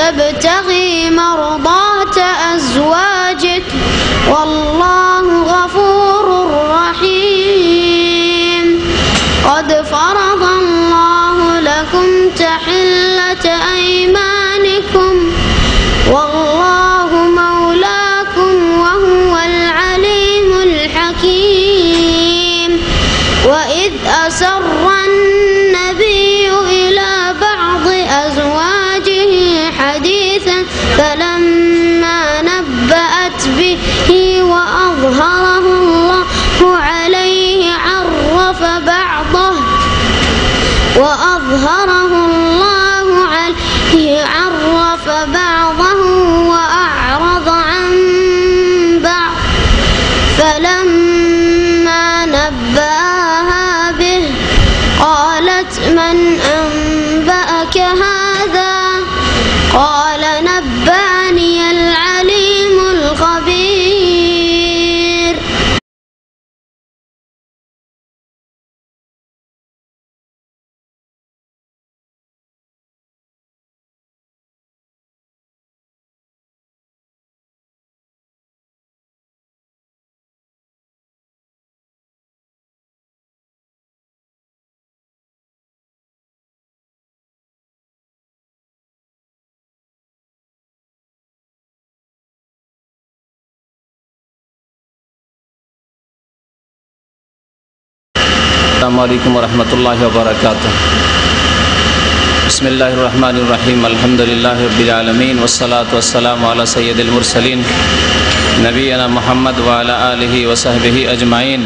تبتغي مرضات أزواجك والله غفور رحيم قد فرض الله لكم تحلة أيمانكم والله مولاكم وهو العليم الحكيم وإذ أسر النبي إلى بعض أزواجه حديثا فلما نبأت به وأظهره الله عليه عرف بعضه وأعرض عن بعض فلما نبأها به قالت من أنبأك هذا قال نبأني العليم الخبير. السلام عليكم ورحمة الله وبركاته. بسم الله الرحمن الرحيم. الحمد لله رب العالمين والصلاة والسلام على سيد المرسلين نبينا محمد وعلى آله وصحبه أجمعين.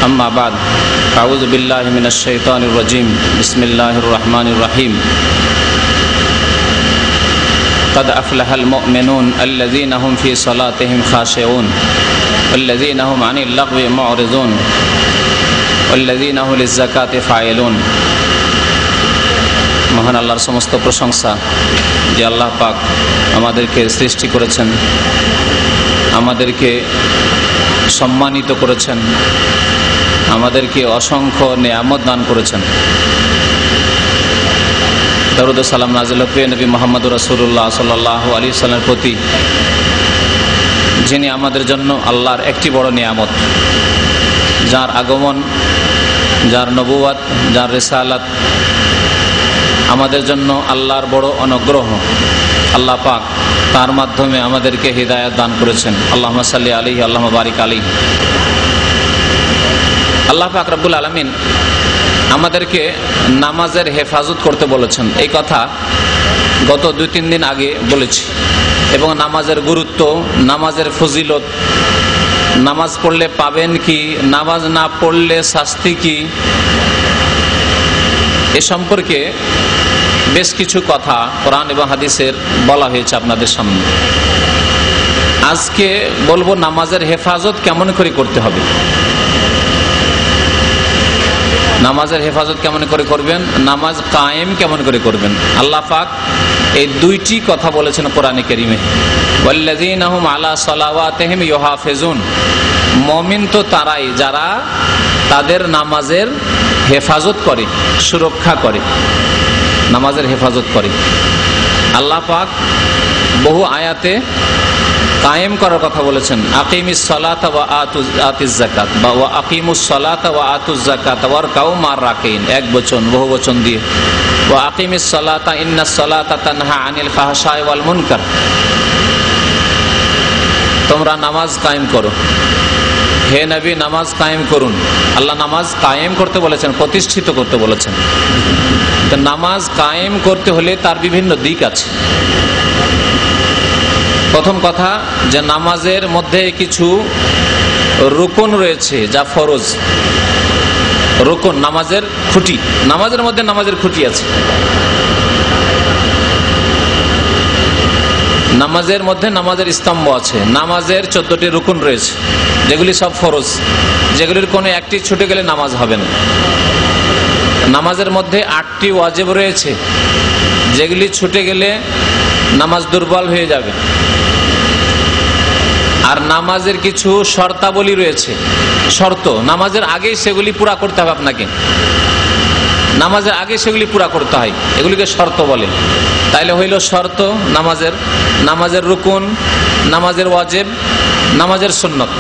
أما بعد أعوذ بالله من الشيطان الرجيم. بسم الله الرحمن الرحيم. قد أفلح المؤمنون الذين هم في صلاتهم خاشعون والذين هم عن اللغو معرضون والذين هم للزكاة فاعلون. মহান আল্লাহর সমস্ত প্রশংসা যে আল্লাহ পাক আমাদেরকে সৃষ্টি করেছেন, আমাদেরকে সম্মানিত করেছেন, আমাদেরকে অসংখ্য নেয়ামত দান করেছেন। দরুদ ও সালাম নাযিল প্রিয় নবী মুহাম্মদুর রাসূলুল্লাহ সাল্লাল্লাহু আলাইহি ওয়াসাল্লামের প্রতি, যিনি আমাদের জন্য আল্লাহর একটি বড় নেয়ামত, যার আগমন, যার নবুয়ত, যার রিসালাত আমাদের জন্য আল্লাহর বড় অনুগ্রহ। আল্লাহ পাক তার মাধ্যমে আমাদেরকে হিদায়াত দান করেছেন। আল্লাহুম্মা সাল্লি আলাইহি আল্লাহুম্মা বারিক আলাইহি। আল্লাহ পাক রব্বুল আলামিন আমাদেরকে নামাজের হেফাজত করতে বলেছেন। এই কথা গত 2-3 দিন আগে বলেছি, এবং নামাজের গুরুত্ব, নামাজের ফজিলত, নামাজ পড়লে পাবেন কি, নামাজ না পড়লে শাস্তি কি, এ সম্পর্কে বেশ কিছু কথা কোরআন এবং হাদিসের বলা হয়েছে আপনাদের সামনে। আজকে বলবো নামাজের হেফাজত কেমন করে করতে হবে। নামাজের হেফাজত কেমন করে করবেন, নামাজ কায়েম কেমন করে করবেন। আল্লাহ পাক এই দুইটি কথা বলেছেন কোরআনে কারীমে। ওয়াল্লাযীনা হুম আলা সালাওয়াতিহিম ইউহাফিজুন। মুমিন তো তারাই যারা তাদের নামাজের হেফাজত করে, সুরক্ষা করে, নামাজের হেফাজত করে। আল্লাহ পাক বহু আয়াতে কায়েম করার কথা বলেছেন। আকিমিস সালাতা ওয়া আতিজ যাকাত, বা ওয়া আকিমুস সালাতা ওয়া আতুজ যাকাত ওয়ারকাউ মার রাকিন, এক বচন বহু বচন দিয়ে। ওয়া আকিমিস সালাতা ইন্নাস সালাতা তানহা আনিল ফাহশাই ওয়াল মুনকার। তোমরা নামাজ কায়েম করো, হে নবী নামাজ কায়েম করুন। আল্লাহ নামাজ কায়েম করতে বলেছেন, প্রতিষ্ঠিত করতে বলেছেন। নামাজ কায়েম করতে হলে তার বিভিন্ন দিক আছে। প্রথম কথা যে নামাজের মধ্যে কিছু রুকন রয়েছে যা ফরজ। রুকন নামাজের খুঁটি, নামাজের মধ্যে নামাজের খুঁটি আছে। নামাজের মধ্যে নামাজের স্তম্ভ আছে। নামাজের 14টি রুকন রয়েছে, যেগুলি সব ফরজ, যেগুলির কোনো একটি ছুটে গেলে নামাজ হবে না। নামাজের মধ্যে 8টি ওয়াজিব রয়েছে, যেগুলি ছুটে গেলে নামাজ দুর্বল হয়ে যাবে। আর নামাজের কিছু শর্তাবলী রয়েছে, শর্ত, নামাজের আগেই সেগুলি পুরা করতে হবে আপনাকে। নামাজের আগে সেগুলি পুরা করতে হয়, এগুলিকে শর্ত বলে। তাইলে হইল শর্ত নামাজের রুকুন, নামাজের ওয়াজিব, নামাজের সুন্নত,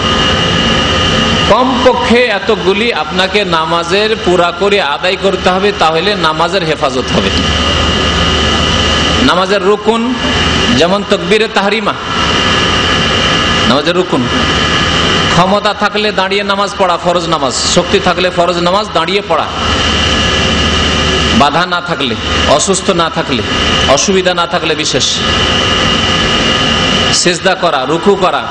কমপক্ষে এতগুলি আপনাকে নামাজের পুরা করে আদায় করতে হবে, তাহলে নামাজের হেফাজত হবে। নামাজের রুকুন যেমন তাকবীরে তাহরিমা, নামাজের রুকুন। ক্ষমতা থাকলে দাঁড়িয়ে নামাজ পড়া ফরজ নামাজ, শক্তি থাকলে ফরজ নামাজ দাঁড়িয়ে পড়া, বাধা না থাকলে, অসুস্থ না থাকলে, অসুবিধা না থাকলে বিশেষ। সিজদা করা, রুকু করা,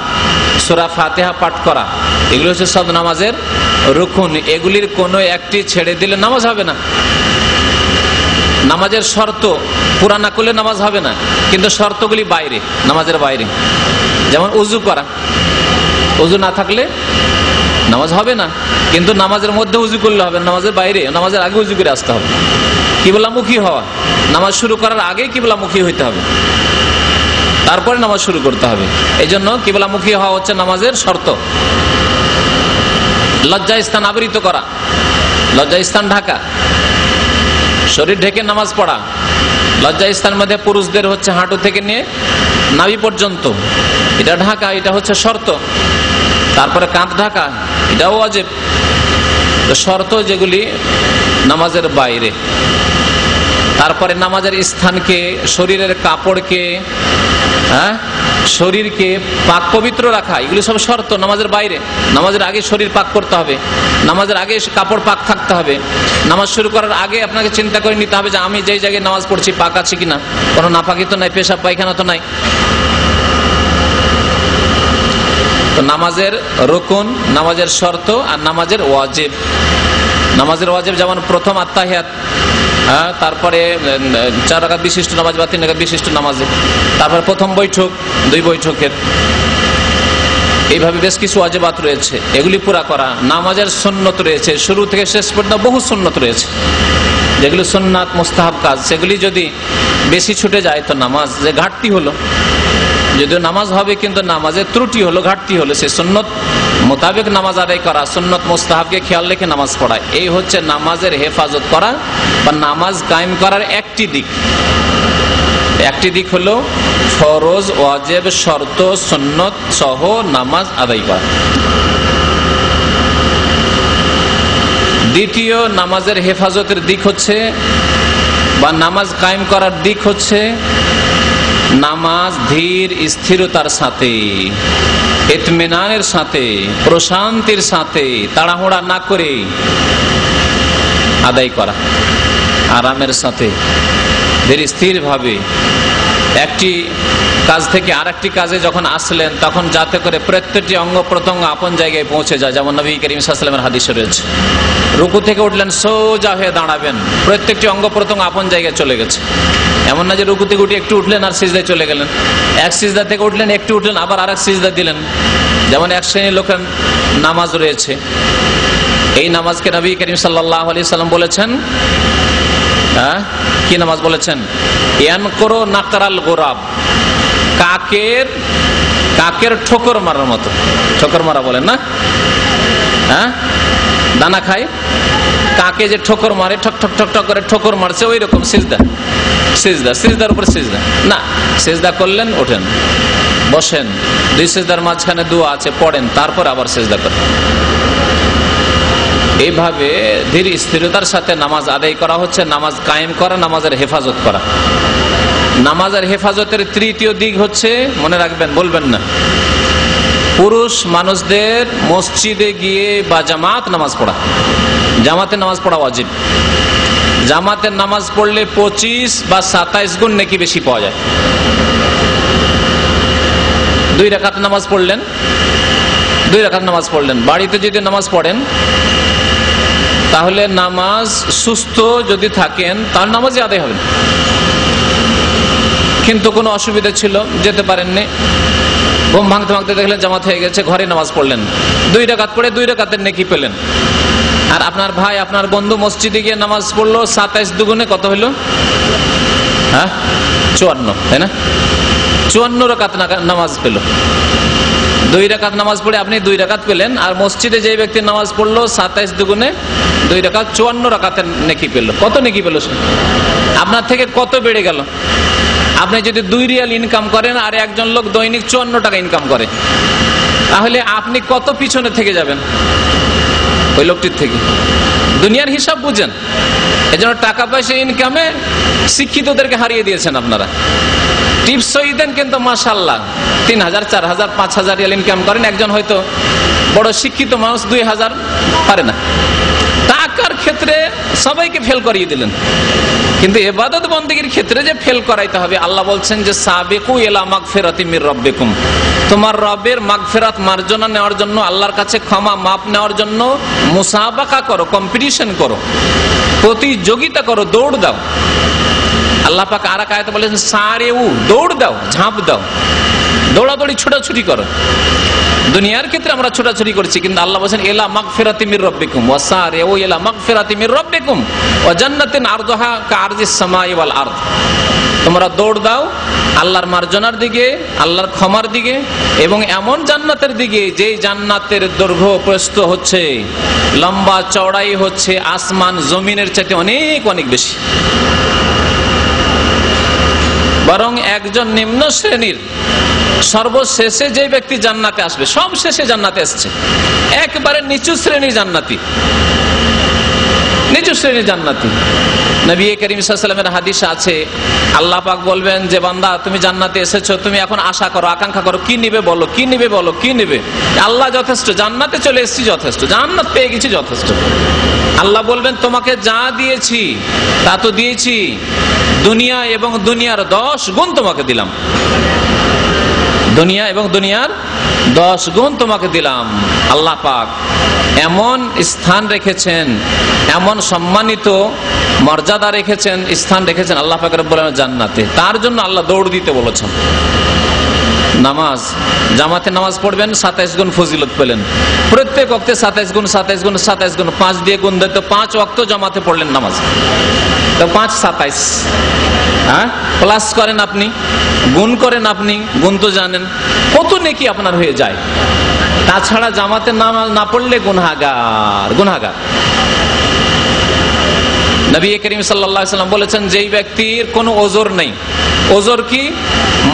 সূরা ফাতিহা পাঠ করা, এগুলো হচ্ছে সব নামাজের রুকুন। এগুলির কোনো একটি ছেড়ে দিলে নামাজ হবে না। নামাজের শর্ত পুরা না করলে নামাজ হবে না, কিন্তু শর্তগুলি বাইরে, নামাজের বাইরে। যেমন উযু করা, উযু না থাকলে নামাজ হবে না, কিন্তু নামাজের মধ্যে উযু করলে হবে, নামাজের বাইরে, নামাজের আগে উযু করে আসতে হবে। কিবলামুখী হওয়া, নামাজ শুরু করার আগে কিবলামুখী হইতে হবে, তারপরে নামাজ শুরু করতে হবে। এই জন্য কিবলামুখী হওয়া হচ্ছে নামাজের শর্ত। লজ্জা স্থান আবৃত করা, লজ্জা স্থান ঢাকা, শরীর ঢেকে নামাজ পড়া। লজ্জা স্থানের মধ্যে পুরুষদের হচ্ছে হাঁটু থেকে নিয়ে নাভি পর্যন্ত, এটা ঢাকা, এটা হচ্ছে শর্ত। তারপরে কাঁধ ঢাকা, এটাও ওয়াজিব। শর্ত যেগুলি নামাজের বাইরে। তারপরে নামাজের স্থানকে, শরীরের কাপড়কে, শরীরকে পাক পবিত্র রাখা, এগুলি সব শর্ত নামাজের বাইরে। নামাজের আগে শরীর পাক করতে হবে, নামাজের আগে কাপড় পাক থাকতে হবে। নামাজ শুরু করার আগে আপনাকে চিন্তা করে নিতে হবে যে আমি যেই জায়গায় নামাজ পড়ছি পাক আছে কিনা, কোনো নাপাকি তো নাই, পেশাব পায়খানা তো নাই। তো নামাজের রুকুন, নামাজের শর্ত আর নামাজের ওয়াজিব। নামাজের ওয়াজিব যেমন প্রথম আত্তাহিয়াত, তারপরে 4 রাকাত বিশিষ্ট নামাজ বা 3 রাকাত বিশিষ্ট নামাজে, তারপরে প্রথম বৈঠক, 2 বৈঠকের, এইভাবে বেশ কিছু ওয়াজিবাত রয়েছে, এগুলি পুরা করা। নামাজের সুন্নত রয়েছে, শুরু থেকে শেষ পর্যন্ত বহু সুন্নত রয়েছে, যেগুলি সুন্নাত মুস্তাহাব কাজ। সেগুলি যদি বেশি ছুটে যায় তো নামাজ যে ঘাটতি হলো, যদিও নামাজ হবে কিন্তু নামাজের ত্রুটি হলো, ঘাটতি হলো, সে সুন্নত মোতাবেক নামাজ আদায় করা, সুন্নত মুস্তাহাবকে খেয়াল রেখে নামাজ পড়া, এই হচ্ছে নামাজের হেফাজত করা বা নামাজ কায়েম করার একটি দিক। একটি দিক হলো ফরজ, ওয়াজিব, শর্ত, সুন্নত সহ নামাজ আদায় করা। দ্বিতীয় নামাজের হেফাজতের দিক হচ্ছে বা নামাজ কায়েম করার দিক হচ্ছে নামাজ ধীর স্থিরতার সাথে, ইতমিনানের সাথে, প্রশান্তির সাথে, তাড়াহুড়া না করে আদায় করা, আরামের সাথে ধীর স্থির ভাবে। একটি কাজ থেকে আরেকটি কাজে যখন আসলেন তখন যাতে করে প্রত্যেকটি অঙ্গ প্রত্যঙ্গ আপন জায়গায় পৌঁছে যায়, যেমন নবী করিম সাল্লাল্লাহু আলাইহি ওয়াসাল্লামের হাদিসে রয়েছে। রুকু থেকে উঠলেন, সোজা হয়ে দাঁড়াবেন, প্রত্যেকটি অঙ্গ প্রত্যঙ্গ আপন জায়গায় চলে গেছে। এমন না যে রুকু থেকে উঠে একটু উঠলেন আর সিজদায় চলে গেলেন, এক সিজদা থেকে উঠলেন, একটু উঠলেন, আবার আরেক সিজদা দিলেন। যেমন এক শ্রেণীর লোকের নামাজ রয়েছে, এই নামাজকে নবী করিম সাল্লাল্লাহু আলাইহি ওয়াসাল্লাম বলেছেন, কি নামাজ বলেছেন? ইয়ানকুরু নাকরাল গুরাব, কাকের ঠোকর মারার মতো। ঠোকর মারা বলেন না, দানা খায়, কাকে যে ঠোকর মারে, ঠক ঠক ঠক ঠক করে ঠোকর মারছে, ওই রকম সিজদা। সিজদার উপর সিজদা না, সিজদা করলেন, ওঠেন, বসেন, 2 সিজদার মাঝখানে দোয়া আছে, পড়েন, তারপর আবার সিজদা করেন। এইভাবে ধীর স্থিরতার সাথে নামাজ আদায় করা হচ্ছে নামাজ কায়েম করা, নামাজের হেফাজত করা। নামাজের হেফাজতের তৃতীয় দিক হচ্ছে, মনে রাখবেন, বলবেন না, পুরুষ মানুষদের মসজিদে গিয়ে বা জামাত নামাজ পড়া। জামাতে নামাজ পড়া ওয়াজিব। জামাতের নামাজ পড়লে 25 বা 27 গুণ নেকি বেশি পাওয়া যায়। 2 রাকাত নামাজ পড়লেন, 2 রাকাত নামাজ পড়লেন, বাড়িতে যদি নামাজ পড়েন তাহলে নামাজ, সুস্থ যদি থাকেন তাহলে নামাজই আদায় হবে। কিন্তু কোনো অসুবিধা ছিল, যেতে পারেননি, ঘুম ভাঙতে ভাঙতে দেখলেন জামাত হয়ে গেছে, ঘরে নামাজ পড়লেন, 2 রাকাত পড়ে 2 রাকাতের নেকি পেলেন। আর আপনার ভাই, আপনার বন্ধু মসজিদে গিয়ে নামাজ পড়লো, 27 দুগুণে কত হলো? 54, তাই না? 54 রাকাত নামাজ পেল। 2 রাকাত নামাজ পড়ে আপনি 2 রাকাত পেলেন, আর মসজিদে যে ব্যক্তি নামাজ পড়লো 27 দুগুণে 2 রাকাত 54 রাকাতের নেকি পেল। কত নেকি পেল সে? আপনার থেকে কত বেড়ে গেল? আপনি যদি 2 রিয়াল ইনকাম করেন আর একজন লোক দৈনিক 54 টাকা ইনকাম করে, তাহলে আপনি কত পিছনে থেকে যাবেন ওই লোকটির থেকে? দুনিয়ার হিসাব বুঝেন। এজন্য টাকা পয়সা ইনকামে শিক্ষিতদেরকে হারিয়ে দিয়েছেন আপনারা। টিপস দেন কিন্তু মাশাআল্লাহ 3000, 4000, 5000 রিয়াল ইনকাম করেন, একজন হয়তো বড় শিক্ষিত মানুষ 2000 পারে না। টাকার ক্ষেত্রে সবাইকে ফেল করিয়ে দিলেন, কিন্তু ইবাদত বন্দেগীর ক্ষেত্রে যে ফেল করাইতে হবে, আল্লাহ বলছেন যে সাবিকু ইলা মাগফিরাতি মির রাব্বিকুম, তোমার রবের মাগফিরাত মার্জনা নেওয়ার জন্য, আল্লাহর কাছে ক্ষমা মাপ নেওয়ার জন্য মুসাবাকা করো, কম্পিটিশন করো, প্রতিযোগিতা করো, দৌড় দাও। আল্লাহ পাক আর এক আয়াতে বলেছেন সারেউ, দৌড় দাও, ঝাঁপ দাও, দৌড়াদৌড়ি ছোটাছুটি করো। দুনিয়ার ক্ষেত্রে আমরা ছোটাছুটি করছি, কিন্তু আল্লাহ বলেন ইলা মাগফিরাতি মির রাব্বিকুম ওয়া সারিউ ইলা মাগফিরাতি মির রাব্বিকুম ওয়া জান্নাতিন আরদুহা কাআরদিস সামাই ওয়াল আরদ। তোমরা দৌড় দাও আল্লাহর মার্জনার দিকে, আল্লাহর ক্ষমার দিকে, এবং এমন জান্নাতের দিকে যে জান্নাতের দৈর্ঘ্য প্রস্থ হচ্ছে, লম্বা চওড়াই হচ্ছে আসমান জমিনের চাইতে অনেক অনেক বেশি। বরং একজন নিম্ন শ্রেণীর সর্বশেষে যে ব্যক্তি জান্নাতে আসবে, সব শেষে জান্নাতে আসছে, একবারে নিচু শ্রেণীর জান্নাতি, নিচু শ্রেণীর জান্নাতি। নবী করিম সাল্লাল্লাহু আলাইহি ওয়াসাল্লামের হাদিস আছে, আল্লাহ পাক বলবেন যে বান্দা তুমি জান্নাতে এসেছো, তুমি এখন আশা করো, আকাঙ্ক্ষা করো, কি নিবে বলো, কি নিবে বলো, কি নিবে? আল্লাহ যথেষ্ট, জান্নাতে চলে এসেছি যথেষ্ট, জান্নাত পেয়ে গেছি যথেষ্ট। আল্লাহ বলবেন তোমাকে যা দিয়েছি তা তো দিয়েছি, দুনিয়া এবং দুনিয়ার 10 গুণ তোমাকে দিলাম, দুনিয়া এবং দুনিয়ার 10 গুণ তোমাকে দিলাম। আল্লাহ পাক এমন স্থান রেখেছেন, এমন সম্মানিত মর্যাদা রেখেছেন, স্থান রেখেছেন আল্লাহ পাক রব্বুল আলামিন জান্নাতে। তার জন্য আল্লাহ দৌড় দিতে বলেছেন। নামাজ, জামাতে নামাজ পড়বেন, 27 গুণ ফজিলত পেলেন। প্রত্যেক ওয়াক্তে 27 গুণ 27 গুণ 27 গুণ, 5 দিয়ে গুণ দিত, 5 ওয়াক্ত জামাতে পড়লেন নামাজ, তো 5 27, হ্যাঁ, প্লাস করেন আপনি, গুণ করেন আপনি, গুণ তো জানেন, কত নেকি আপনার হয়ে যায়। তাছাড়া জামাতে নামাজ না পড়লে গুনাহগার, গুনাহগার। নবী করিম সাল্লাল্লাহু আলাইহি ওয়াসাল্লাম বলেছেন যেই ব্যক্তির কোনো ওজর নেই, ওজর কি?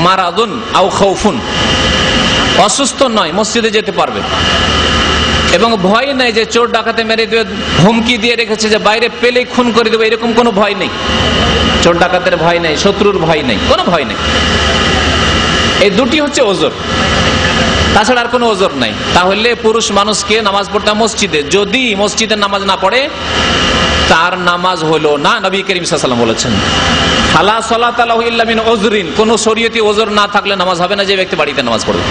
মারাদুন আও খাউফুন, অসুস্থ নয়, মসজিদে যেতে পারবে, এবং ভয় নাই যে চোর ডাকাতে মেরে দেবে, হুমকি দিয়ে রেখেছে যে বাইরে পেলেই খুন করে দেবে, এরকম কোনো ভয় নেই। চোর ডাকাতের ভয় নেই, শত্রুর ভয় নেই, কোনো ভয় নেই। এই দুটি হচ্ছে ওজর, তাছাড়া আর কোনো ওজর নাই। তাহলে পুরুষ মানুষকে নামাজ পড়তে মসজিদে, যদি মসজিদে নামাজ না পড়ে তার নামাজ হলো না। নবী করিম সাল্লাল্লাহু আলাইহি ওয়াসাল্লাম বলেছেন ফালা সালাতা লাহু ইল্লা মিন উযরিন, কোন শরীয়তি ওজর না থাকলে নামাজ হবে না, যে ব্যক্তি বাড়িতে নামাজ পড়বে।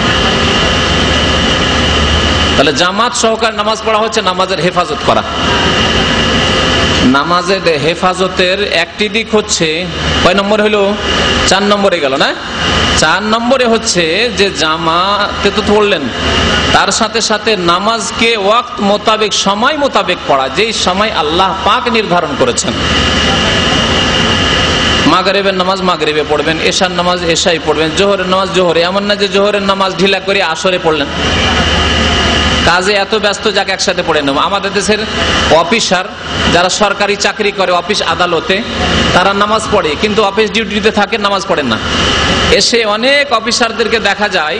তাহলে জামাত সহকারে নামাজ পড়া হচ্ছে নামাজের হেফাজত করা। নামাজের হেফাজতের একটি দিক হচ্ছে, কয় নম্বর হলো? 4 নম্বরে গেল না? 4 নম্বরে হচ্ছে যে জামাতে তো পড়লেন, তার সাথে সাথে নামাজকে ওয়াক্ত মোতাবেক, সময় মোতাবেক পড়া, যেই সময় আল্লাহ পাক নির্ধারণ করেছেন। মাগরিবের নামাজ মাগরিবে পড়বেন, এশার নামাজ এশাই পড়বেন, জোহরের নামাজ জোহরে। এমন না যে জোহরের নামাজ ঢিলা করে আসরে পড়লেন, কাজে এত ব্যস্ত যাকে একসাথে পড়ে নেব। আমাদের দেশের অফিসার যারা সরকারি চাকরি করে অফিস আদালতে, তারা নামাজ পড়ে, কিন্তু অফিস ডিউটিতে থাকে, নামাজ পড়েন না। এসে অনেক অফিসারদেরকে দেখা যায়,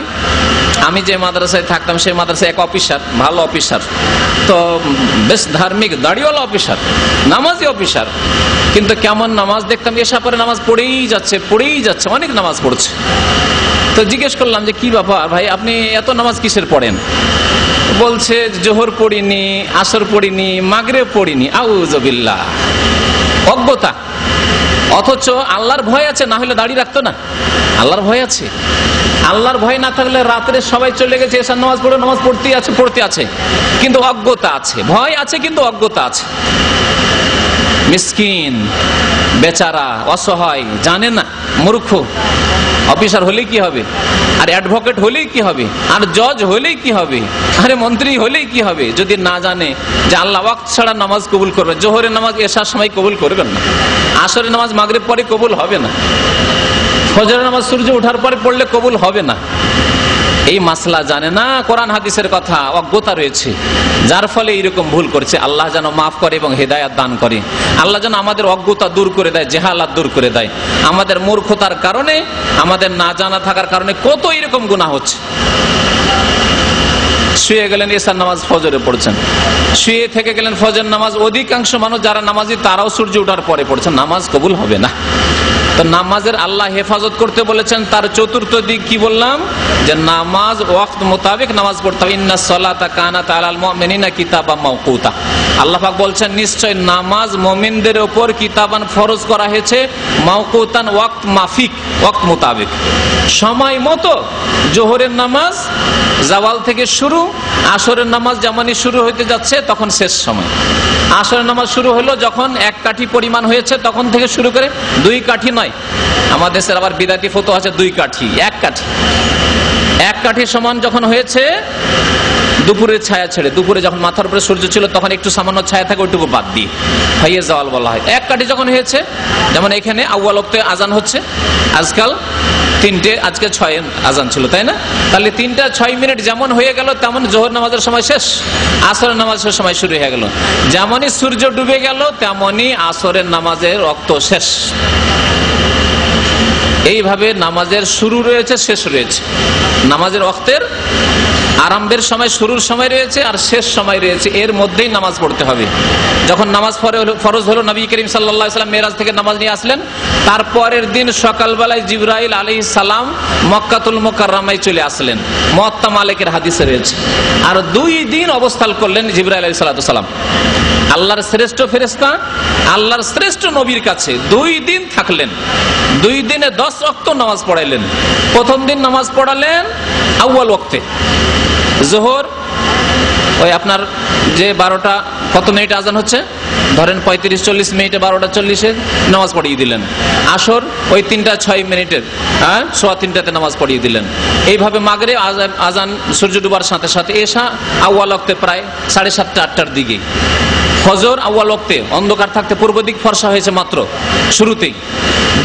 আমি যে মাদ্রাসায় থাকতাম সেই মাদ্রাসায় এক অফিসার, ভালো অফিসার, তো বেশ ধার্মিক, দাড়িওয়ালা অফিসার, নামাজি অফিসার, কিন্তু কেমন নামাজ দেখতাম, এসা পরে নামাজ পড়েই যাচ্ছে, পড়েই যাচ্ছে, অনেক নামাজ পড়ছে। তো জিজ্ঞেস করলাম যে কি ব্যাপার ভাই, আপনি এত নামাজ কিসের পড়েন? বলছে জোহর পড়িনি, আসর পড়িনি, মাগরিব পড়িনি। আউযুবিল্লাহ, অজ্ঞতা। অথচ আল্লাহর ভয় আছে, না হলে দাড়ি রাখতো না। আল্লাহর ভয় আছে, আল্লাহর ভয় না থাকলে রাত্রে সবাই চলে গেছে, এশার নামাজ পড়ে, নামাজ পড়তে আছে, কিন্তু অজ্ঞতা আছে। ভয় আছে কিন্তু অজ্ঞতা আছে। মিসকিন, বেচারা, অসহায়, জানে না, মূর্খ। অফিসার হলেই কি হবে, আর অ্যাডভোকেট হলেই কি হবে, আর জজ হলেই কি হবে, আরে মন্ত্রী হলেই কি হবে, যদি না জানে যে আল্লাহ ওয়াক্ত ছাড়া নামাজ কবুল করবে। জোহরের নামাজ এশার সময় কবুল করবেন না, আসরের নামাজ মাগরিব পরে কবুল হবে না, ফজরের নামাজ সূর্য ওঠার পরে পড়লে কবুল হবে না। এই মাসলা জানে না, কোরআন হাদিসের কথা অজ্ঞতা রয়েছে, যার ফলে এইরকম ভুল করছে। আল্লাহ যেন মাফ করে এবং হেদায়াত দান করে। আল্লাহ যেন আমাদের অজ্ঞতা দূর করে দেয়, জেহালাত দূর করে দেয়। আমাদের মূর্খতার কারণে, আমাদের না জানা থাকার কারণে কত এরকম গুনাহ হচ্ছে। শুয়ে গেলেন এশার নামাজ ফজরে পড়ছেন, শুয়ে থেকে গেলেন ফজর নামাজ। অধিকাংশ মানুষ যারা নামাজি তারাও সূর্য ওঠার পরে পড়ছেন, নামাজ কবুল হবে না। তো নামাজের আল্লাহ হেফাজত করতে বলেছেন, তার চতুর্থ দিক কি বললাম, যে নামাজ ওয়াক্ত মোতাবেক নামাজ পড়তে হবে। ইন্নাস সালাতা কানাত আলাল মুমিনিনা কিতাবাম মাওকুতা। আল্লাহ পাক বলছেন নিশ্চয় নামাজ মুমিনদের উপর কিতাবান ফরজ করা হয়েছে, মাওকুতান ওয়াক্ত মাফিক, ওয়াক্ত মোতাবেক, সময় মতো। জোহরের নামাজ জাওয়াল থেকে শুরু, আসরের নামাজ যেমনই শুরু হইতে যাচ্ছে তখন শেষ সময়। আসরের নামাজ শুরু হলো যখন 1 কাঠি পরিমাণ হয়েছে তখন থেকে শুরু করে 2 কাঠি নয়। আমাদের দেশের আবার বিদাতি ফতোয়া আছে 2 কাঠি, 1 কাঠি। 1 কাঠি সমান যখন হয়েছে দুপুরের ছায়া ছেড়ে, দুপুরে যখন মাথার উপরে সূর্য ছিল তখন একটু সামান্য ছায়া থাকে, ওইটুকু বাদ দিয়ে হাইয়ে জাওয়াল বলা হয়। 1 কাঠি যখন হয়েছে, যেমন এখানে আউয়াল ওয়াক্তে আজান হচ্ছে, আজকাল 3টে, আজকে 6 আজান ছিল, তাই না? তাহলে 3টা 6 মিনিট যেমন হয়ে গেল তেমন জোহর নামাজের সময় শেষ, আসরের নামাজের সময় শুরু হয়ে গেল। যেমনই সূর্য ডুবে গেল তেমনই আসরের নামাজের ওয়াক্ত শেষ। এইভাবে নামাজের শুরু রয়েছে, শেষ রয়েছে। নামাজের ওয়াক্তের আরম্ভের সময়, শুরুর সময় রয়েছে আর শেষ সময় রয়েছে, এর মধ্যেই নামাজ পড়তে হবে। যখন নামাজ ফরজ হলো, নবী করিম সাল্লাল্লাহু আলাইহি ওয়াসাল্লাম মেরাজ থেকে নামাজ নিয়ে আসলেন। তারপরের দিন সকালবেলায় জিবরাইল আলাইহিস সালাম মক্কাতুল মুকাররমায় চলে আসলেন, মুয়াত্তা মালিকের হাদিসে রয়েছে। আর 2 দিন অবস্থান করলেন জিবরাইল আলাইহিস সালাম, আল্লাহর শ্রেষ্ঠ ফেরেশতা, আল্লাহর শ্রেষ্ঠ নবীর কাছে 2 দিন থাকলেন। 2 দিনে 10 ওয়াক্ত নামাজ পড়াইলেন। প্রথম দিন নামাজ পড়ালেন আউয়াল ওয়াক্তে, জোহর ওই আপনার যে 12টা কত মিনিট আজান হচ্ছে, ধরেন 35-40 মিনিটে, 12টা 40-এ নামাজ পড়িয়ে দিলেন। আসর ওই 3টা 6 মিনিটের, 3:15টাতে নামাজ পড়িয়ে দিলেন। এইভাবে মাগরিব আজান সূর্য ডুবার সাথে সাথে, এশা আউয়াল ওয়াক্তে প্রায় 7:30-8টার দিকে, ফজর আউয়াল ওয়াক্তে অন্ধকার থাকতে পূর্ব দিক ফর্সা হয়েছে মাত্র শুরুতেই।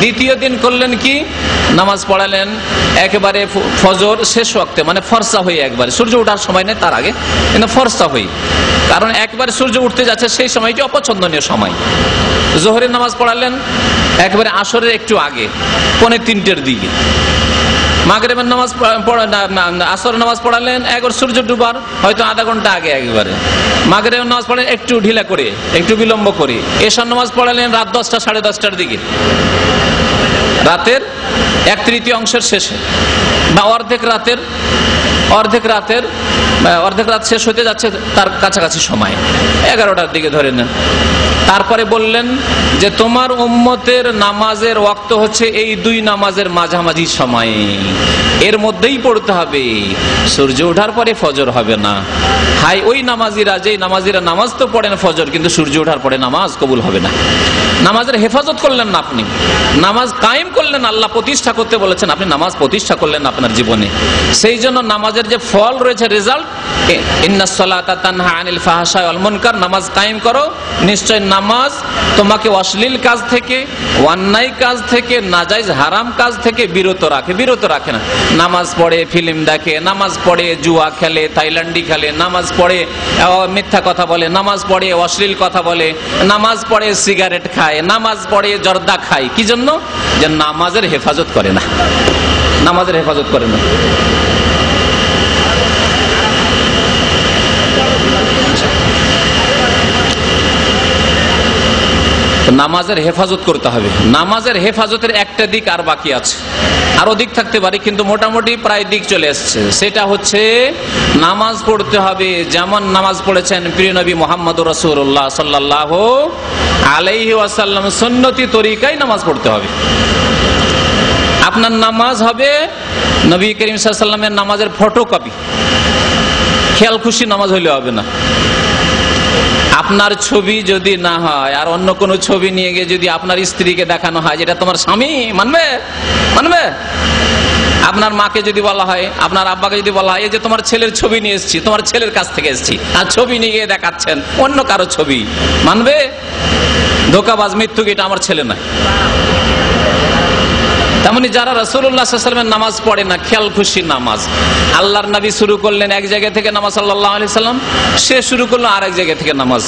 দ্বিতীয় দিন করলেন কি, নামাজ পড়ালেন একেবারে ফজর শেষ ওয়াক্তে, মানে ফর্সা হয়ে, একবারে সূর্য ওঠার সময় নেই তার আগে, কিন্তু ফর্সা হয়ে, কারণ একবারে সূর্য উঠতে যাচ্ছে সেই সময়টি অপছন্দনীয় সময়। জোহরের নামাজ পড়ালেন একেবারে আসরের একটু আগে, 2:45টার দিকে। মাগরিবের নামাজ আসরের নামাজ পড়ালেন একবার সূর্য ডুবার হয়তো আধা ঘন্টা আগে একবারে। মাগরিবের নামাজ পড়ালেন একটু ঢিলা করে, একটু বিলম্ব করে। এশার নামাজ পড়ালেন রাত 10টা 10:30টার দিকে, রাতের 1/3 অংশের শেষে, বা অর্ধেক রাত শেষ হতে যাচ্ছে তার কাছাকাছি সময়, 11টার দিকে ধরে নেন। তারপরে বললেন যে তোমার উম্মতের নামাজের ওয়াক্ত হচ্ছে এই 2 নামাজের মাঝামাঝি সময়ে, এর মধ্যেই পড়তে হবে, সূর্য ওঠার পরে ফজর হবে না। হাই ওই নামাজিরা, যে নামাজিরা নামাজ তো পড়েন ফজর, কিন্তু সূর্য ওঠার পরে নামাজ কবুল হবে না। নামাজের হেফাজত করলেন না আপনি, নামাজ কায়েম করলেন, আল্লাহ প্রতিষ্ঠা করতে বলেছেন, আপনি নামাজ প্রতিষ্ঠা করলেন আপনার জীবনে। সেই জন্য নামাজের যে ফল রয়েছে, রেজাল্ট, ইন্নাস সালাতা তানহা আনিল ফাহশা ওয়াল মুনকার, নামাজ কায়েম করো, নিশ্চয় নামাজ তোমাকে অশ্লীল কাজ থেকে, অন্যায় কাজ থেকে, নাজায়েজ হারাম কাজ থেকে বিরত রাখে না। নামাজ পড়ে ফিল্ম দেখে, নামাজ পড়ে জুয়া খেলে, থাইল্যান্ডি খেলে, নামাজ পড়ে মিথ্যা কথা বলে, নামাজ পড়ে অশ্লীল কথা বলে, নামাজ পড়ে সিগারেট খায়, নামাজ পড়ে জর্দা খায়। কি জন্য? যে নামাজের হেফাজত করে না, নামাজের হেফাজত করে না। নামাজের হেফাজত করতে হবে। নামাজের হেফাজতের একটা দিক আর বাকি আছে, আরো দিক থাকতে পারে, কিন্তু মোটামুটি প্রায় দিক চলে এসছে। সেটা হচ্ছে নামাজ পড়তে হবে যেমন নামাজ পড়েছেন প্রিয় নবী মুহাম্মদুর রাসূলুল্লাহ সাল্লাল্লাহু আলাইহি ওয়াসাল্লাম, সুন্নতি তরিকায় নামাজ পড়তে হবে। আপনার নামাজ হবে নবী করিম সাল্লাল্লাহু আলাইহি ওয়াসাল্লামের নামাজের ফটোকপি, খেয়াল খুশি নামাজ হইলে হবে না। আপনার ছবি যদি না হয়, আর অন্য কোন ছবি নিয়ে গিয়ে যদি আপনার স্ত্রীকে দেখানো হয় যেটা তোমার স্বামী, মানবে? আপনার মাকে যদি বলা হয়, আপনার আব্বাকে যদি বলা হয় এই যে তোমার ছেলের ছবি নিয়ে এসেছি, তোমার ছেলের কাছ থেকে এসেছি, আর ছবি নিয়ে গিয়ে দেখাচ্ছেন অন্য কারো ছবি, মানবে? ধোকাবাজ, মিথ্যুক, এটা আমার ছেলে নয়। তেমনি যারা রাসূলুল্লাহ সাল্লাল্লাহু আলাইহি ওয়াসাল্লামের নামাজ পড়ে না, খেয়াল খুশি নামাজ, আল্লাহর নবী শুরু করলেন এক জায়গা থেকে নামাজ সাল্লাল্লাহু আলাইহি ওয়াসাল্লাম, শেষ শুরু করলো আরেক জায়গা থেকে নামাজ।